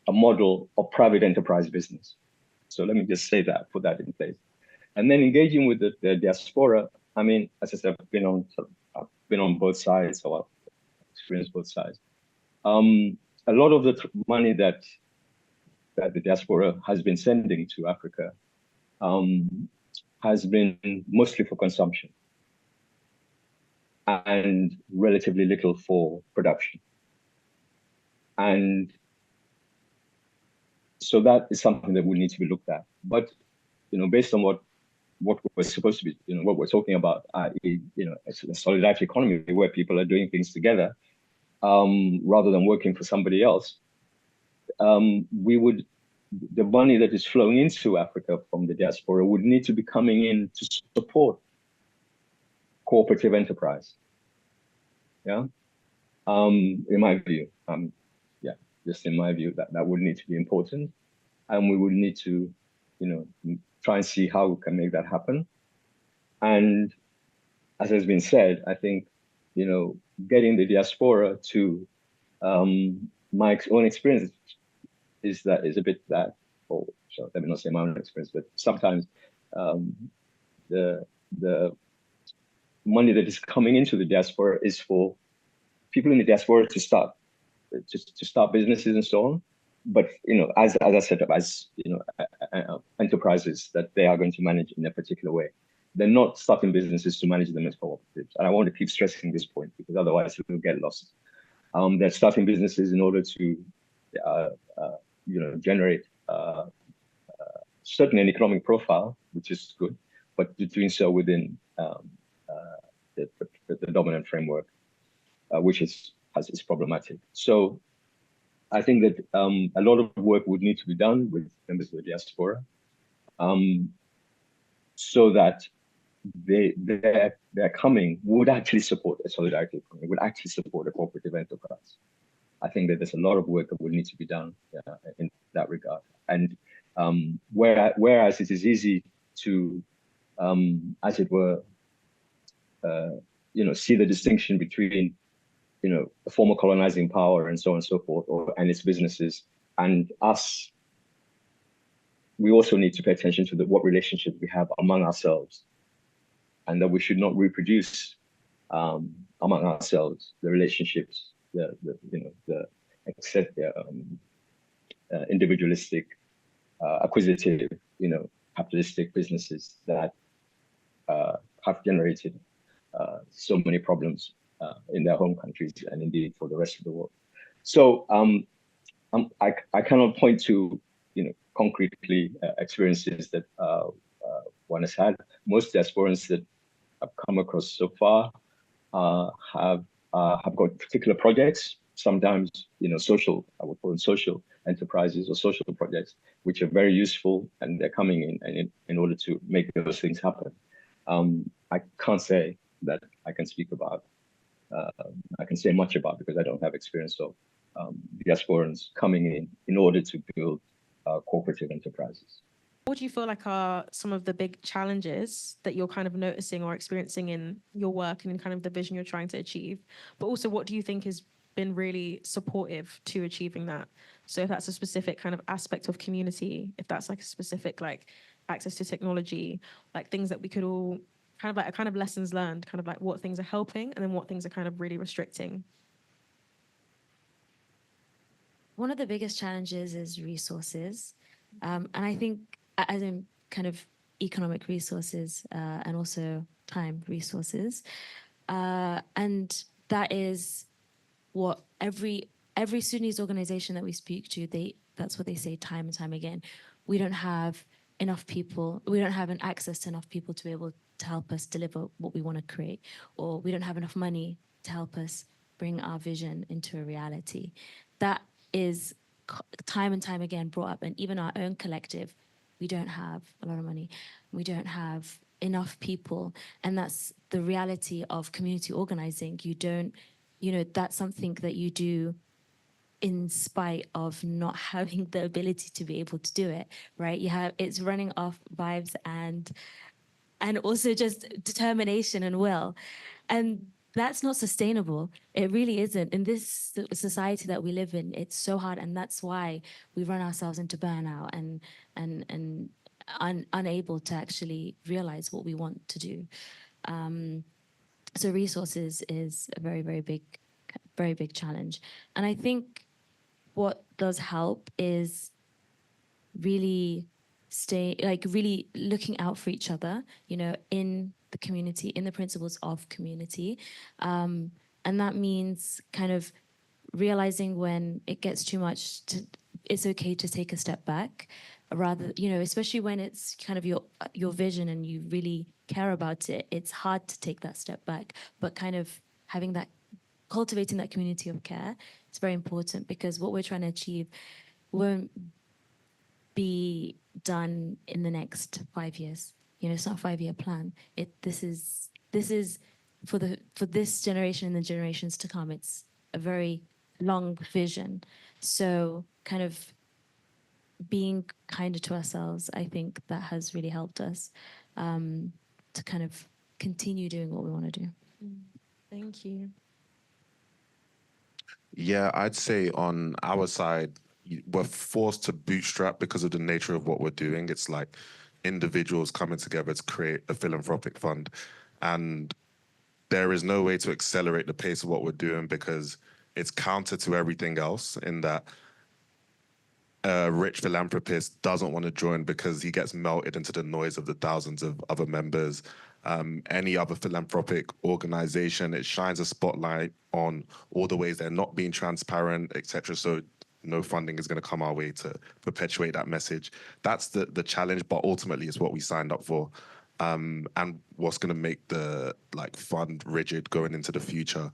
a model of private enterprise business. So let me just say that, put that in place. And then engaging with the diaspora, I mean, as I said, I've been on both sides, so I've experienced both sides. A lot of the money that the diaspora has been sending to Africa has been mostly for consumption and relatively little for production. And so that is something that will need to be looked at. But, based on what we're supposed to be, what we're talking about, it's a solidarity economy where people are doing things together rather than working for somebody else. The money that is flowing into Africa from the diaspora would need to be coming in to support cooperative enterprise. Yeah. In my view, just in my view, that would need to be important, and we would need to, try and see how we can make that happen. And as has been said, I think, getting the diaspora to My own experience is a bit that, or so let me not say my own experience, but sometimes the money that is coming into the diaspora is for people in the diaspora to start businesses and so on. But as I set up as enterprises that they are going to manage in a particular way. They're not starting businesses to manage them as cooperatives. And I want to keep stressing this point because otherwise it will get lost. They're starting businesses in order to generate certainly an economic profile, which is good, but doing so within the dominant framework, which is problematic. So I think that a lot of work would need to be done with members of the diaspora, so that their coming would actually support a solidarity economy, would actually support a cooperative enterprise. I think that there's a lot of work that would need to be done in that regard. And whereas it is easy to, as it were, see the distinction between the former colonizing power and so on and so forth, and its businesses and us, we also need to pay attention to what relationship we have among ourselves, and that we should not reproduce among ourselves the relationships, the individualistic, acquisitive, capitalistic businesses that have generated so many problems in their home countries and indeed for the rest of the world. So I cannot point to concretely experiences that one has had. Most diasporans that I've come across so far have got particular projects, sometimes social, I would call them social enterprises or social projects, which are very useful, and they're coming in order to make those things happen. I can't say that I can speak about, I can say much about, because I don't have experience of diasporans coming in order to build cooperative enterprises. What do you feel like are some of the big challenges that you're kind of noticing or experiencing in your work and in kind of the vision you're trying to achieve? But also, what do you think has been really supportive to achieving that? So if that's a specific kind of aspect of community, if that's like a specific like access to technology, like things that we could all kind of like a kind of lessons learned, kind of like what things are helping and then what things are kind of really restricting. One of the biggest challenges is resources. And I think as in kind of economic resources and also time resources. And that is what every Sudanese organization that we speak to, that's what they say time and time again. We don't have enough people, we don't have an access to enough people to be able to help us deliver what we want to create, or we don't have enough money to help us bring our vision into a reality. That is time and time again brought up, and even our own collective, we don't have a lot of money, we don't have enough people, and that's the reality of community organizing. You don't, that's something that you do in spite of not having the ability to be able to do it, right? It's running off vibes and also just determination and will. And that's not sustainable. It really isn't. In this society that we live in, it's so hard, and that's why we run ourselves into burnout and unable to actually realize what we want to do. So resources is a very, very big challenge. And I think what does help is really really looking out for each other, in the community, in the principles of community. And that means kind of realizing when it gets too much, it's okay to take a step back, rather, especially when it's kind of your vision and you really care about it. It's hard to take that step back, but kind of cultivating that community of care is very important, because what we're trying to achieve won't be done in the next 5 years. It's not a 5-year plan. This is for this generation and the generations to come. It's a very long vision. So kind of being kinder to ourselves, I think that has really helped us to kind of continue doing what we want to do. Thank you. Yeah, I'd say on our side, we're forced to bootstrap because of the nature of what we're doing. It's like individuals coming together to create a philanthropic fund. And there is no way to accelerate the pace of what we're doing because it's counter to everything else in that a rich philanthropist doesn't want to join because he gets melted into the noise of the thousands of other members. Any other philanthropic organization, it shines a spotlight on all the ways they're not being transparent, etc. So no funding is going to come our way to perpetuate that message. That's the challenge, but ultimately it's what we signed up for. And what's going to make the fund rigid going into the future.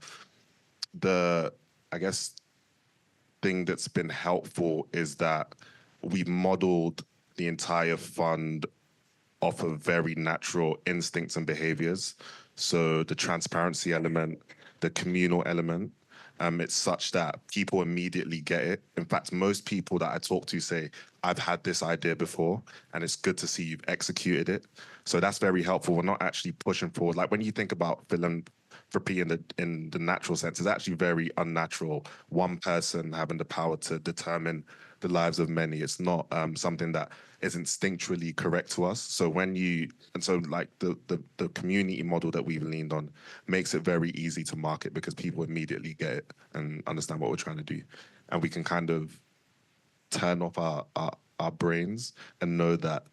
I guess thing that's been helpful is that we've modeled the entire fund off of very natural instincts and behaviors. So the transparency element, the communal element, it's such that people immediately get it. In fact, most people that I talk to say, I've had this idea before, and it's good to see you've executed it. So that's very helpful. We're not actually pushing forward. Like when you think about philanthropy in the natural sense, it's actually very unnatural. One person having the power to determine the lives of many. It's not something that is instinctually correct to us. So the community model that we've leaned on makes it very easy to market because people immediately get it and understand what we're trying to do. And we can kind of turn off our brains and know that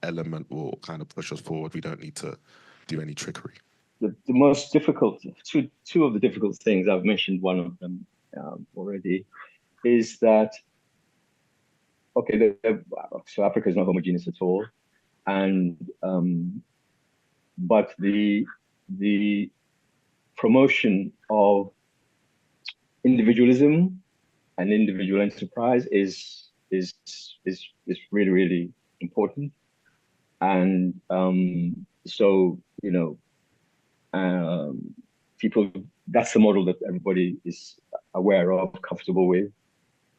element will kind of push us forward. We don't need to do any trickery. The most difficult, two of the difficult things, I've mentioned one of them already, is that, okay, so Africa is not homogeneous at all. And, but the promotion of individualism and individual enterprise is really, really important. And so, people, that's the model that everybody is aware of, comfortable with.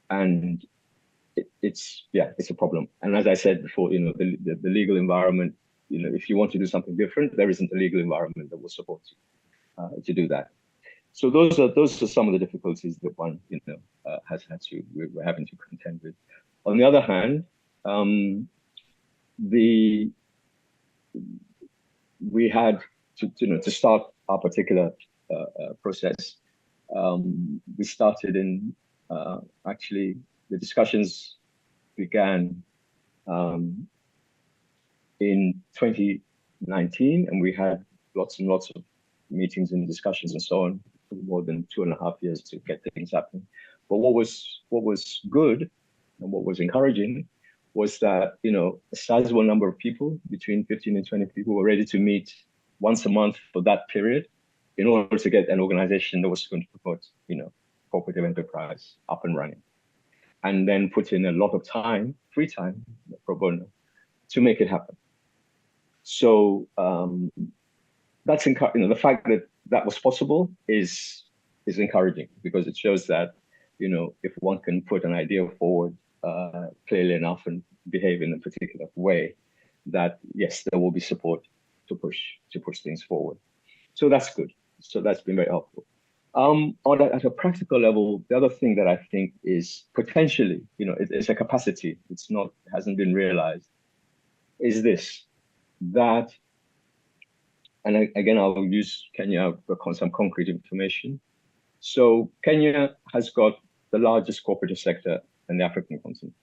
And it's a problem. And as I said before, the legal environment, if you want to do something different, there isn't a legal environment that will support you to do that. So those are some of the difficulties that one we're having to contend with. On the other hand, we had to start our particular process. We started in actually the discussions began in 2019, and we had lots and lots of meetings and discussions and so on for more than 2.5 years to get things happening. But what was good and what was encouraging was that a sizable number of people, between 15 and 20 people, were ready to meet once a month for that period in order to get an organization that was going to promote cooperative enterprise up and running, and then put in a lot of time, free time, pro bono, to make it happen. So that's the fact that that was possible is encouraging, because it shows that if one can put an idea forward clearly enough and behave in a particular way, that yes, there will be support to push things forward. So that's good. So that's been very helpful. At a practical level, the other thing that I think is potentially, it's a capacity, hasn't been realized, is this, that, and again, I'll use Kenya for some concrete information. So Kenya has got the largest cooperative sector in the African continent,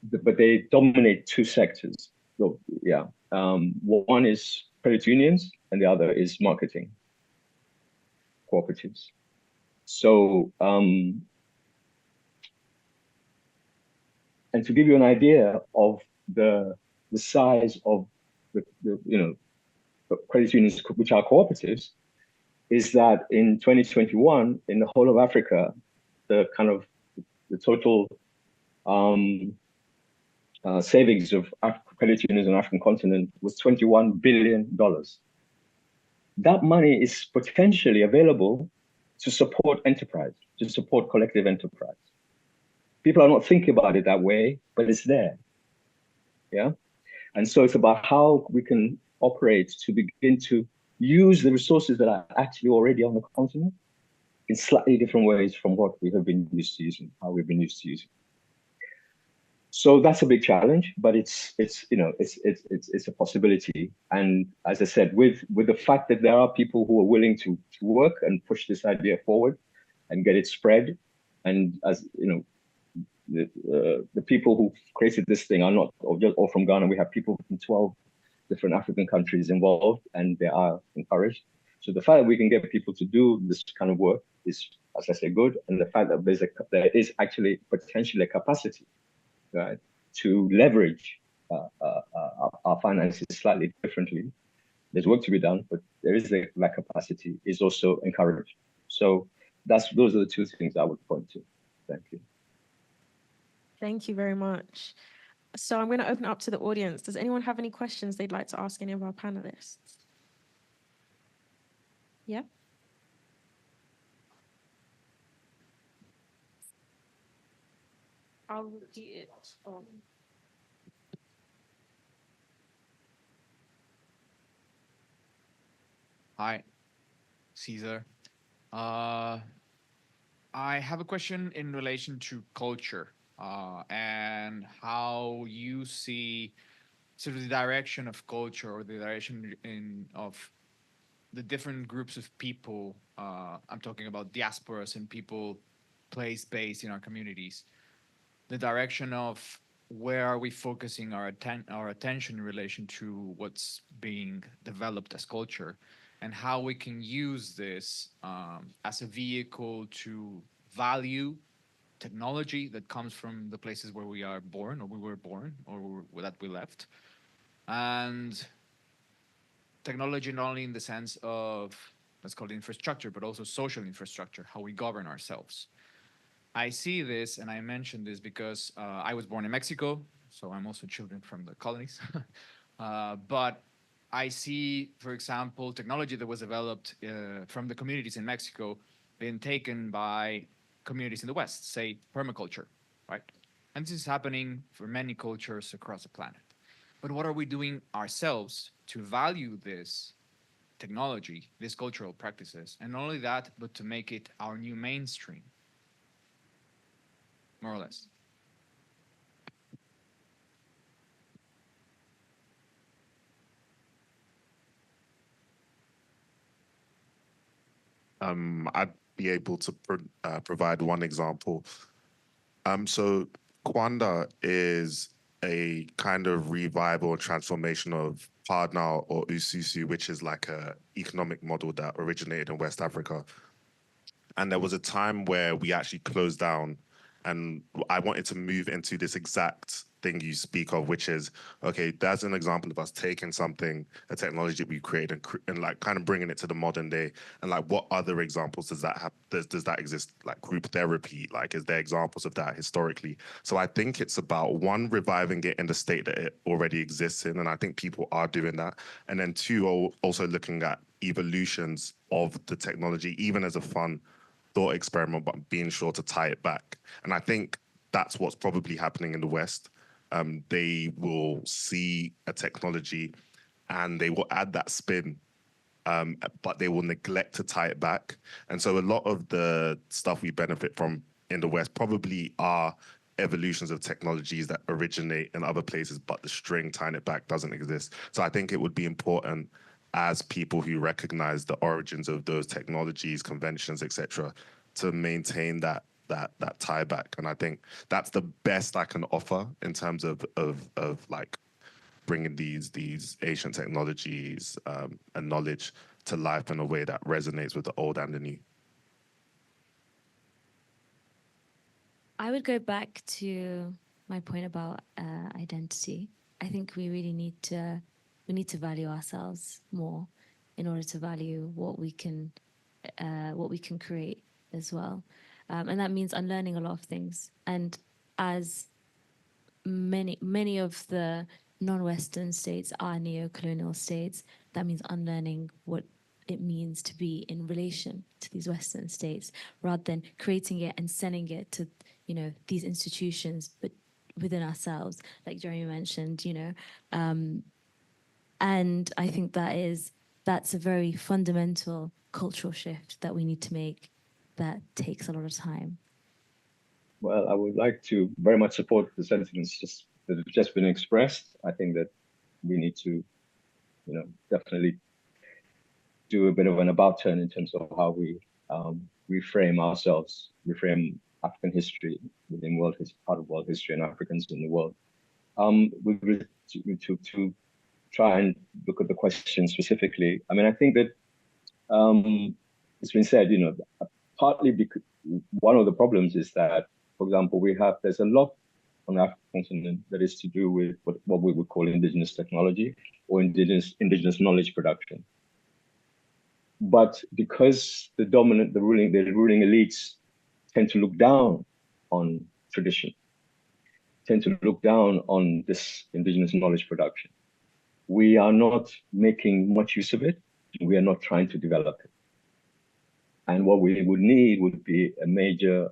but they dominate two sectors. So, one is credit unions and the other is marketing cooperatives. So, and to give you an idea of the size of the credit unions, which are cooperatives, is that in 2021, in the whole of Africa, the total savings of credit unions on the African continent was $21 billion. That money is potentially available to support enterprise, to support collective enterprise. People are not thinking about it that way, but it's there. Yeah. And so it's about how we can operate to begin to use the resources that are actually already on the continent in slightly different ways from what we have been used to using, how we've been used to using. So that's a big challenge, but it's a possibility. And as I said, with the fact that there are people who are willing to work and push this idea forward and get it spread, and as you know, the people who created this thing are not all from Ghana. We have people from 12 different African countries involved, and they are encouraged. So the fact that we can get people to do this kind of work is, as I say, good. And the fact that there is actually potentially a capacity, right, to leverage our finances slightly differently. There's work to be done, but there is that capacity is also encouraged. So those are the two things I would point to. Thank you. Thank you very much. So I'm going to open it up to the audience. Does anyone have any questions they'd like to ask any of our panelists? Yeah. I'll repeat it. Hi, Caesar. I have a question in relation to culture and how you see sort of the direction of culture or the direction of the different groups of people. I'm talking about diasporas and people place-based in our communities. The direction of where are we focusing our attention in relation to what's being developed as culture, and how we can use this as a vehicle to value technology that comes from the places where we are born, or we were born, or that we left, and technology not only in the sense of, let's call it infrastructure, but also social infrastructure, how we govern ourselves. I see this, and I mentioned this because I was born in Mexico, so I'm also children from the colonies. But I see, for example, technology that was developed from the communities in Mexico being taken by communities in the West, say permaculture, right? And this is happening for many cultures across the planet. But what are we doing ourselves to value this technology, these cultural practices? And not only that, but to make it our new mainstream, more or less. I'd be able to provide one example. So Kwanda is a kind of revival or transformation of Pardnal or Ususu, which is like a economic model that originated in West Africa. And there was a time where we actually closed down, and I wanted to move into this exact thing you speak of, which is, okay, that's an example of us taking something, a technology we created, and like kind of bringing it to the modern day. And like, what other examples does that have? Does that exist? Like group therapy, like is there examples of that historically? So I think it's about one, reviving it in the state that it already exists in, and I think people are doing that. And then two, also looking at evolutions of the technology, even as a fun thought experiment, but being sure to tie it back. And I think that's what's probably happening in the West. They will see a technology and they will add that spin, but they will neglect to tie it back. And so a lot of the stuff we benefit from in the West probably are evolutions of technologies that originate in other places, but the string tying it back doesn't exist. So I think it would be important, as people who recognize the origins of those technologies, conventions, etc., to maintain that tie back. And I think that's the best I can offer in terms of like bringing these ancient technologies and knowledge to life in a way that resonates with the old and the new. I would go back to my point about identity. I think we really need to value ourselves more in order to value what we can create as well, and that means unlearning a lot of things. And as many of the non-Western states are neo-colonial states, that means unlearning what it means to be in relation to these Western states, rather than creating it and sending it to these institutions, but within ourselves, like Jeremy mentioned, and I think that's a very fundamental cultural shift that we need to make, that takes a lot of time? Well, I would like to very much support the sentiments that have just been expressed. I think that we need to, definitely do a bit of an about turn in terms of how we reframe ourselves, reframe African history within part of world history and Africans in the world. To try and look at the question specifically, I mean, I think that it's been said, partly because one of the problems is that, for example, there's a lot on the African continent that is to do with what we would call indigenous technology or indigenous knowledge production. But because the ruling elites tend to look down on tradition, tend to look down on this indigenous knowledge production, we are not making much use of it. We are not trying to develop it. And what we would need would be a major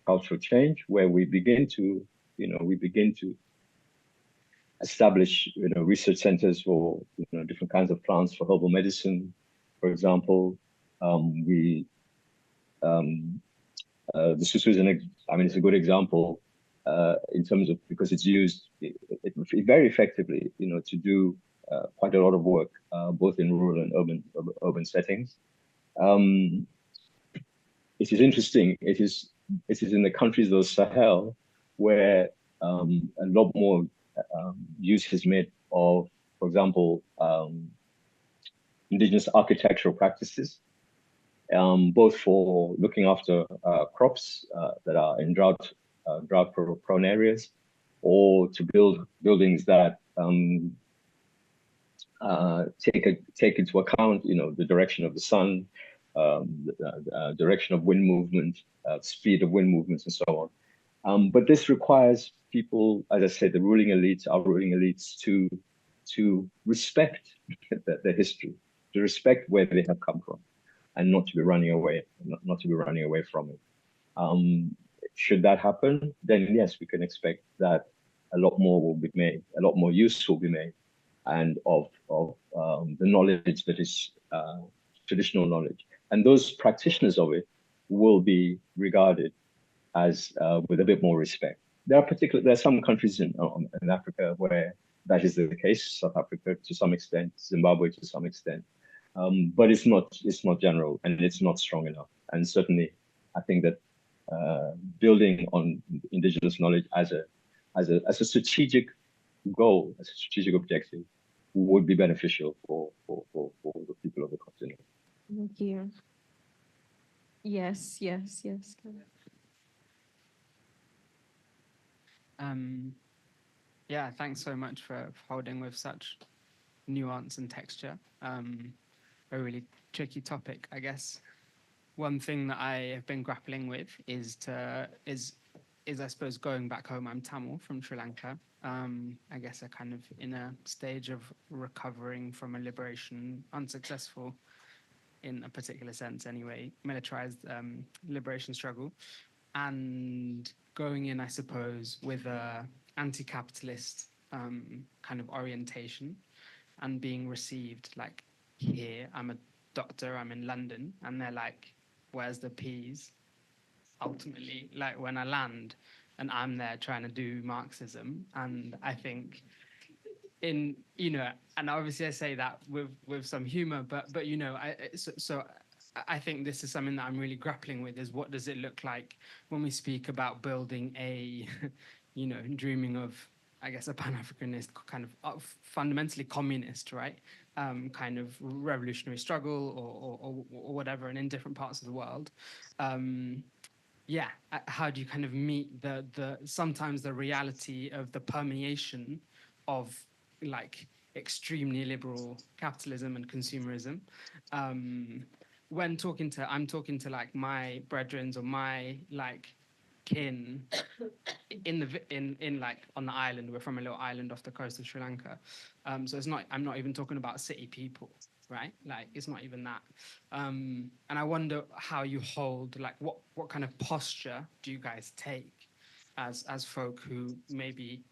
cultural change where we begin to establish, research centers for, different kinds of plants for herbal medicine, for example. The susu it's a good example in terms of, because it's used very effectively, to do quite a lot of work, both in rural and urban settings. It is interesting. It is in the countries of the Sahel where a lot more use is made of, for example, indigenous architectural practices, both for looking after crops that are in drought-prone areas, or to build buildings that take into account, the direction of the sun, the direction of wind movement, speed of wind movements, and so on. But this requires people, as I said, our ruling elites, to respect the history, to respect where they have come from, and not to be running away, from it. Should that happen, then yes, we can expect that a lot more will be made, a lot more use will be made, and of the knowledge that is traditional knowledge, and those practitioners of it will be regarded as with a bit more respect. There are some countries in Africa where that is the case. South Africa to some extent, Zimbabwe to some extent, but it's not general, and it's not strong enough. And certainly, I think that building on indigenous knowledge as a strategic goal, as a strategic objective, would be beneficial for the people of the continent. Thank you. Yes. Yeah, thanks so much for holding with such nuance and texture. A really tricky topic, I guess. One thing that I have been grappling with is I suppose going back home. I'm Tamil from Sri Lanka. I guess kind of in a stage of recovering from a liberation, unsuccessful in a particular sense anyway, militarized liberation struggle, and going in, I suppose, with a anti-capitalist kind of orientation, and being received like, here, I'm a doctor, I'm in London, and they're like, where's the peas? Ultimately, like when I land and I'm there trying to do Marxism, and I think and obviously I say that with some humor, but I think this is something that I'm really grappling with, is what does it look like when we speak about building a, dreaming of, I guess, a Pan-Africanist kind of fundamentally communist, right? Kind of revolutionary struggle or whatever, and in different parts of the world. How do you kind of meet the sometimes the reality of the permeation of like extreme neoliberal capitalism and consumerism? When I'm talking to like my brethrens or my like kin in like on the island. We're from a little island off the coast of Sri Lanka, so I'm not even talking about city people, right? Like it's not even that. And I wonder how you hold, like what kind of posture do you guys take as folk who maybe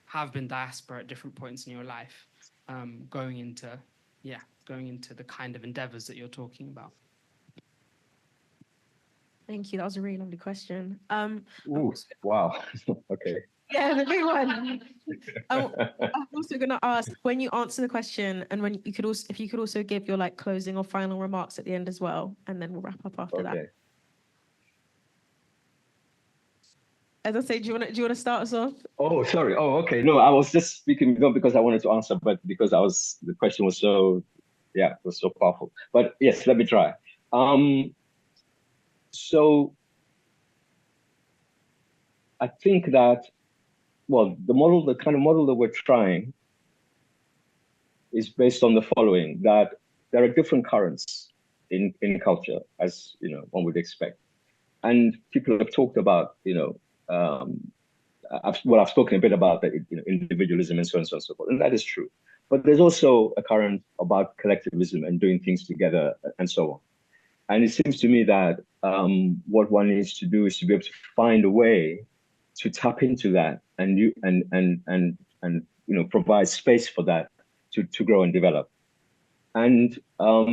have been diaspora at different points in your life, going into the kind of endeavors that you're talking about? Thank you. That was a really lovely question. Ooh, wow. Okay. Yeah, the big one. I'm also going to ask, when you answer the question, and when you could also, if you could also give your like closing or final remarks at the end as well, and then we'll wrap up after that. Okay. As I say, do you want to start us off? Oh, sorry. Oh, okay. No, I was just speaking not because I wanted to answer, but because the question was so, yeah, it was so powerful. But yes, let me try. So I think that, well, the kind of model that we're trying is based on the following, that there are different currents in culture, as you know, one would expect. And people have talked about, I've spoken a bit about the, individualism and so on and so forth, and that is true. But there's also a current about collectivism and doing things together and so on. And it seems to me that what one needs to do is to be able to find a way to tap into that and provide space for that to grow and develop. And I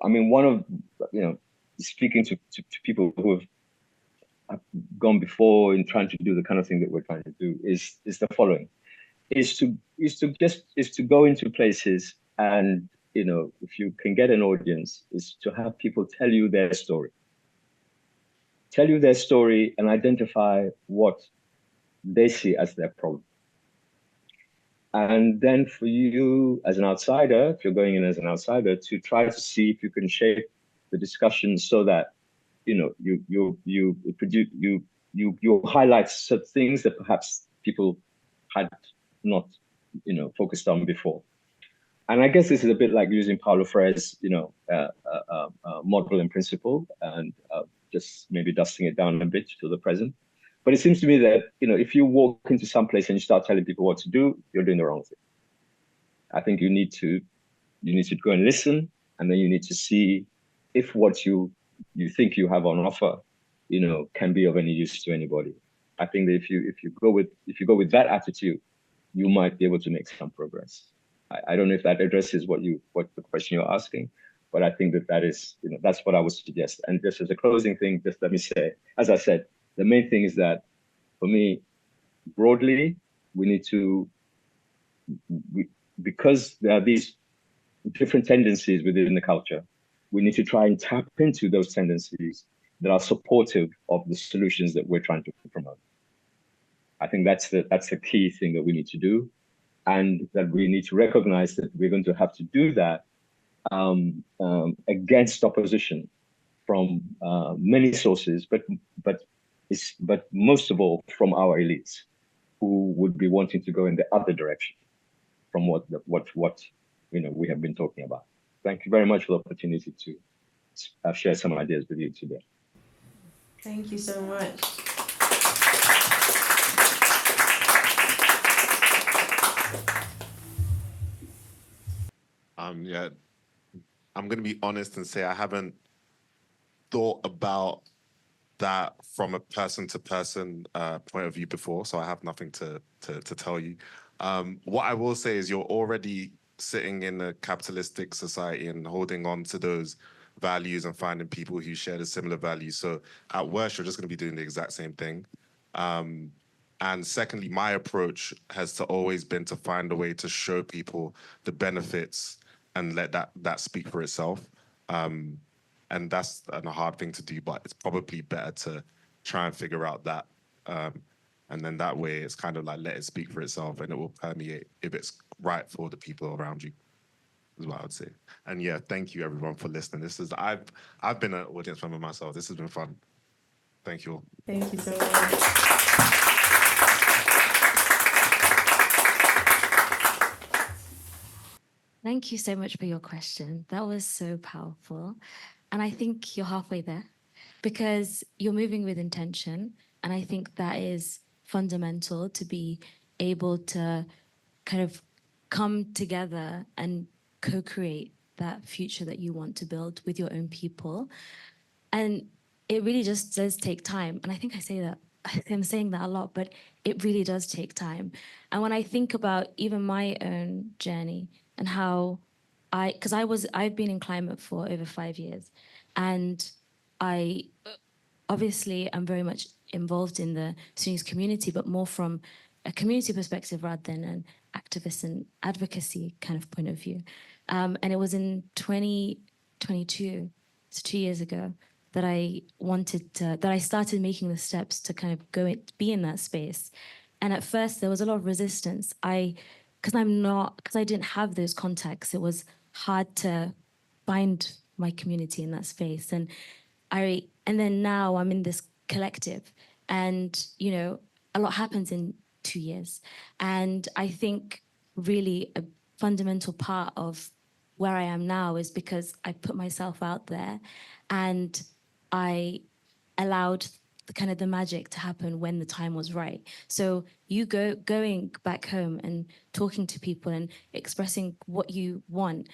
mean, one of speaking to people who have gone before in trying to do the kind of thing that we're trying to do is the following: is to go into places and, if you can get an audience, is to have people tell you their story. Tell you their story and identify what they see as their problem. And then for you as an outsider, if you're going in as an outsider, to try to see if you can shape the discussion so that, you highlight certain things that perhaps people had not, focused on before. And I guess this is a bit like using Paulo Freire's, model and principle, and just maybe dusting it down a bit to the present. But it seems to me that, if you walk into some place and you start telling people what to do, you're doing the wrong thing. I think you need to go and listen, and then you need to see if what you think you have on offer, can be of any use to anybody. I think that if you go with that attitude, you might be able to make some progress. I don't know if that addresses what the question you're asking, but I think that is, that's what I would suggest. And just as a closing thing, just let me say, as I said, the main thing is that for me, broadly, we need to, because there are these different tendencies within the culture, we need to try and tap into those tendencies that are supportive of the solutions that we're trying to promote. I think that's the key thing that we need to do, and that we need to recognize that we're going to have to do that against opposition from many sources, but most of all from our elites, who would be wanting to go in the other direction from what we have been talking about. Thank you very much for the opportunity to share some ideas with you today. Thank you so much. Yeah, I'm going to be honest and say I haven't thought about that from a person-to-person point of view before, so I have nothing to tell you. What I will say is you're already sitting in a capitalistic society and holding on to those values and finding people who share the similar values. So at worst, you're just going to be doing the exact same thing. And secondly, my approach has to always been to find a way to show people the benefits and let that speak for itself. And that's a hard thing to do, but it's probably better to try and figure out that. And then that way it's kind of like let it speak for itself, and it will permeate if it's right for the people around you, is what I would say. And yeah, thank you everyone for listening. I've been an audience member myself. This has been fun. Thank you all. Thank you so much. Thank you so much for your question. That was so powerful. And I think you're halfway there, because you're moving with intention. And I think that is fundamental, to be able to kind of come together and co-create that future that you want to build with your own people. And it really just does take time. And I think I'm saying that a lot, but it really does take time. And when I think about even my own journey and how I've been in climate for over 5 years, and obviously I'm very much involved in the Sudanese community, but more from a community perspective rather than an activist and advocacy kind of point of view. And it was in 2022, so 2 years ago, that I started making the steps to kind of be in that space. And at first there was a lot of resistance. Because I didn't have those contacts, it was hard to find my community in that space. And then now I'm in this collective, and a lot happens in 2 years. And I think really a fundamental part of where I am now is because I put myself out there and I allowed the magic to happen when the time was right. So you going back home and talking to people and expressing what you want,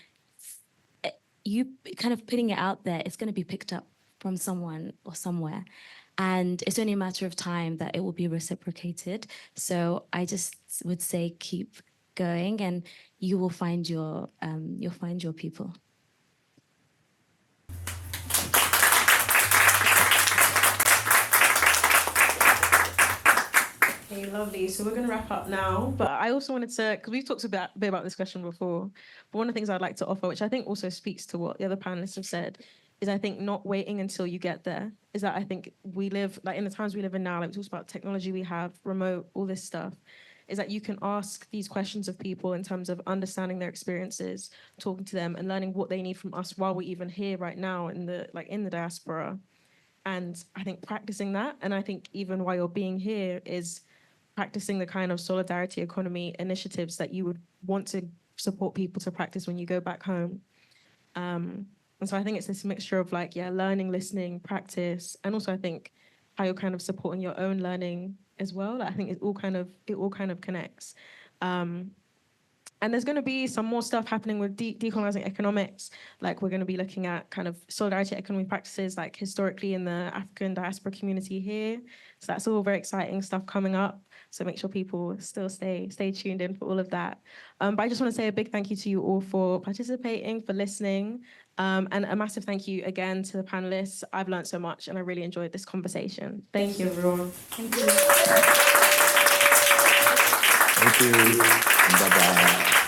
you kind of putting it out there, it's going to be picked up from someone or somewhere. And it's only a matter of time that it will be reciprocated. So I just would say keep going, and you will find your people. Okay, lovely. So we're going to wrap up now. But I also wanted to, because we've talked a bit about this question before, but one of the things I'd like to offer, which I think also speaks to what the other panelists have said, is I think not waiting until you get there. Is that I think we live, like in the times we live in now, like we talked about technology we have, remote, all this stuff, is that you can ask these questions of people in terms of understanding their experiences, talking to them and learning what they need from us while we're even here right now in the diaspora. And I think practicing that, and I think even while you're being here, is practicing the kind of solidarity economy initiatives that you would want to support people to practice when you go back home. And so I think it's this mixture of learning, listening, practice, and also I think how you're kind of supporting your own learning as well. I think it all kind of connects. And there's going to be some more stuff happening with decolonizing economics. Like we're going to be looking at kind of solidarity economy practices, like historically in the African diaspora community here. So that's all very exciting stuff coming up. So make sure people still stay tuned in for all of that. But I just want to say a big thank you to you all for participating, for listening. And a massive thank you again to the panelists. I've learned so much and I really enjoyed this conversation. Thank you, everyone. Thank you. Thank you. Bye-bye.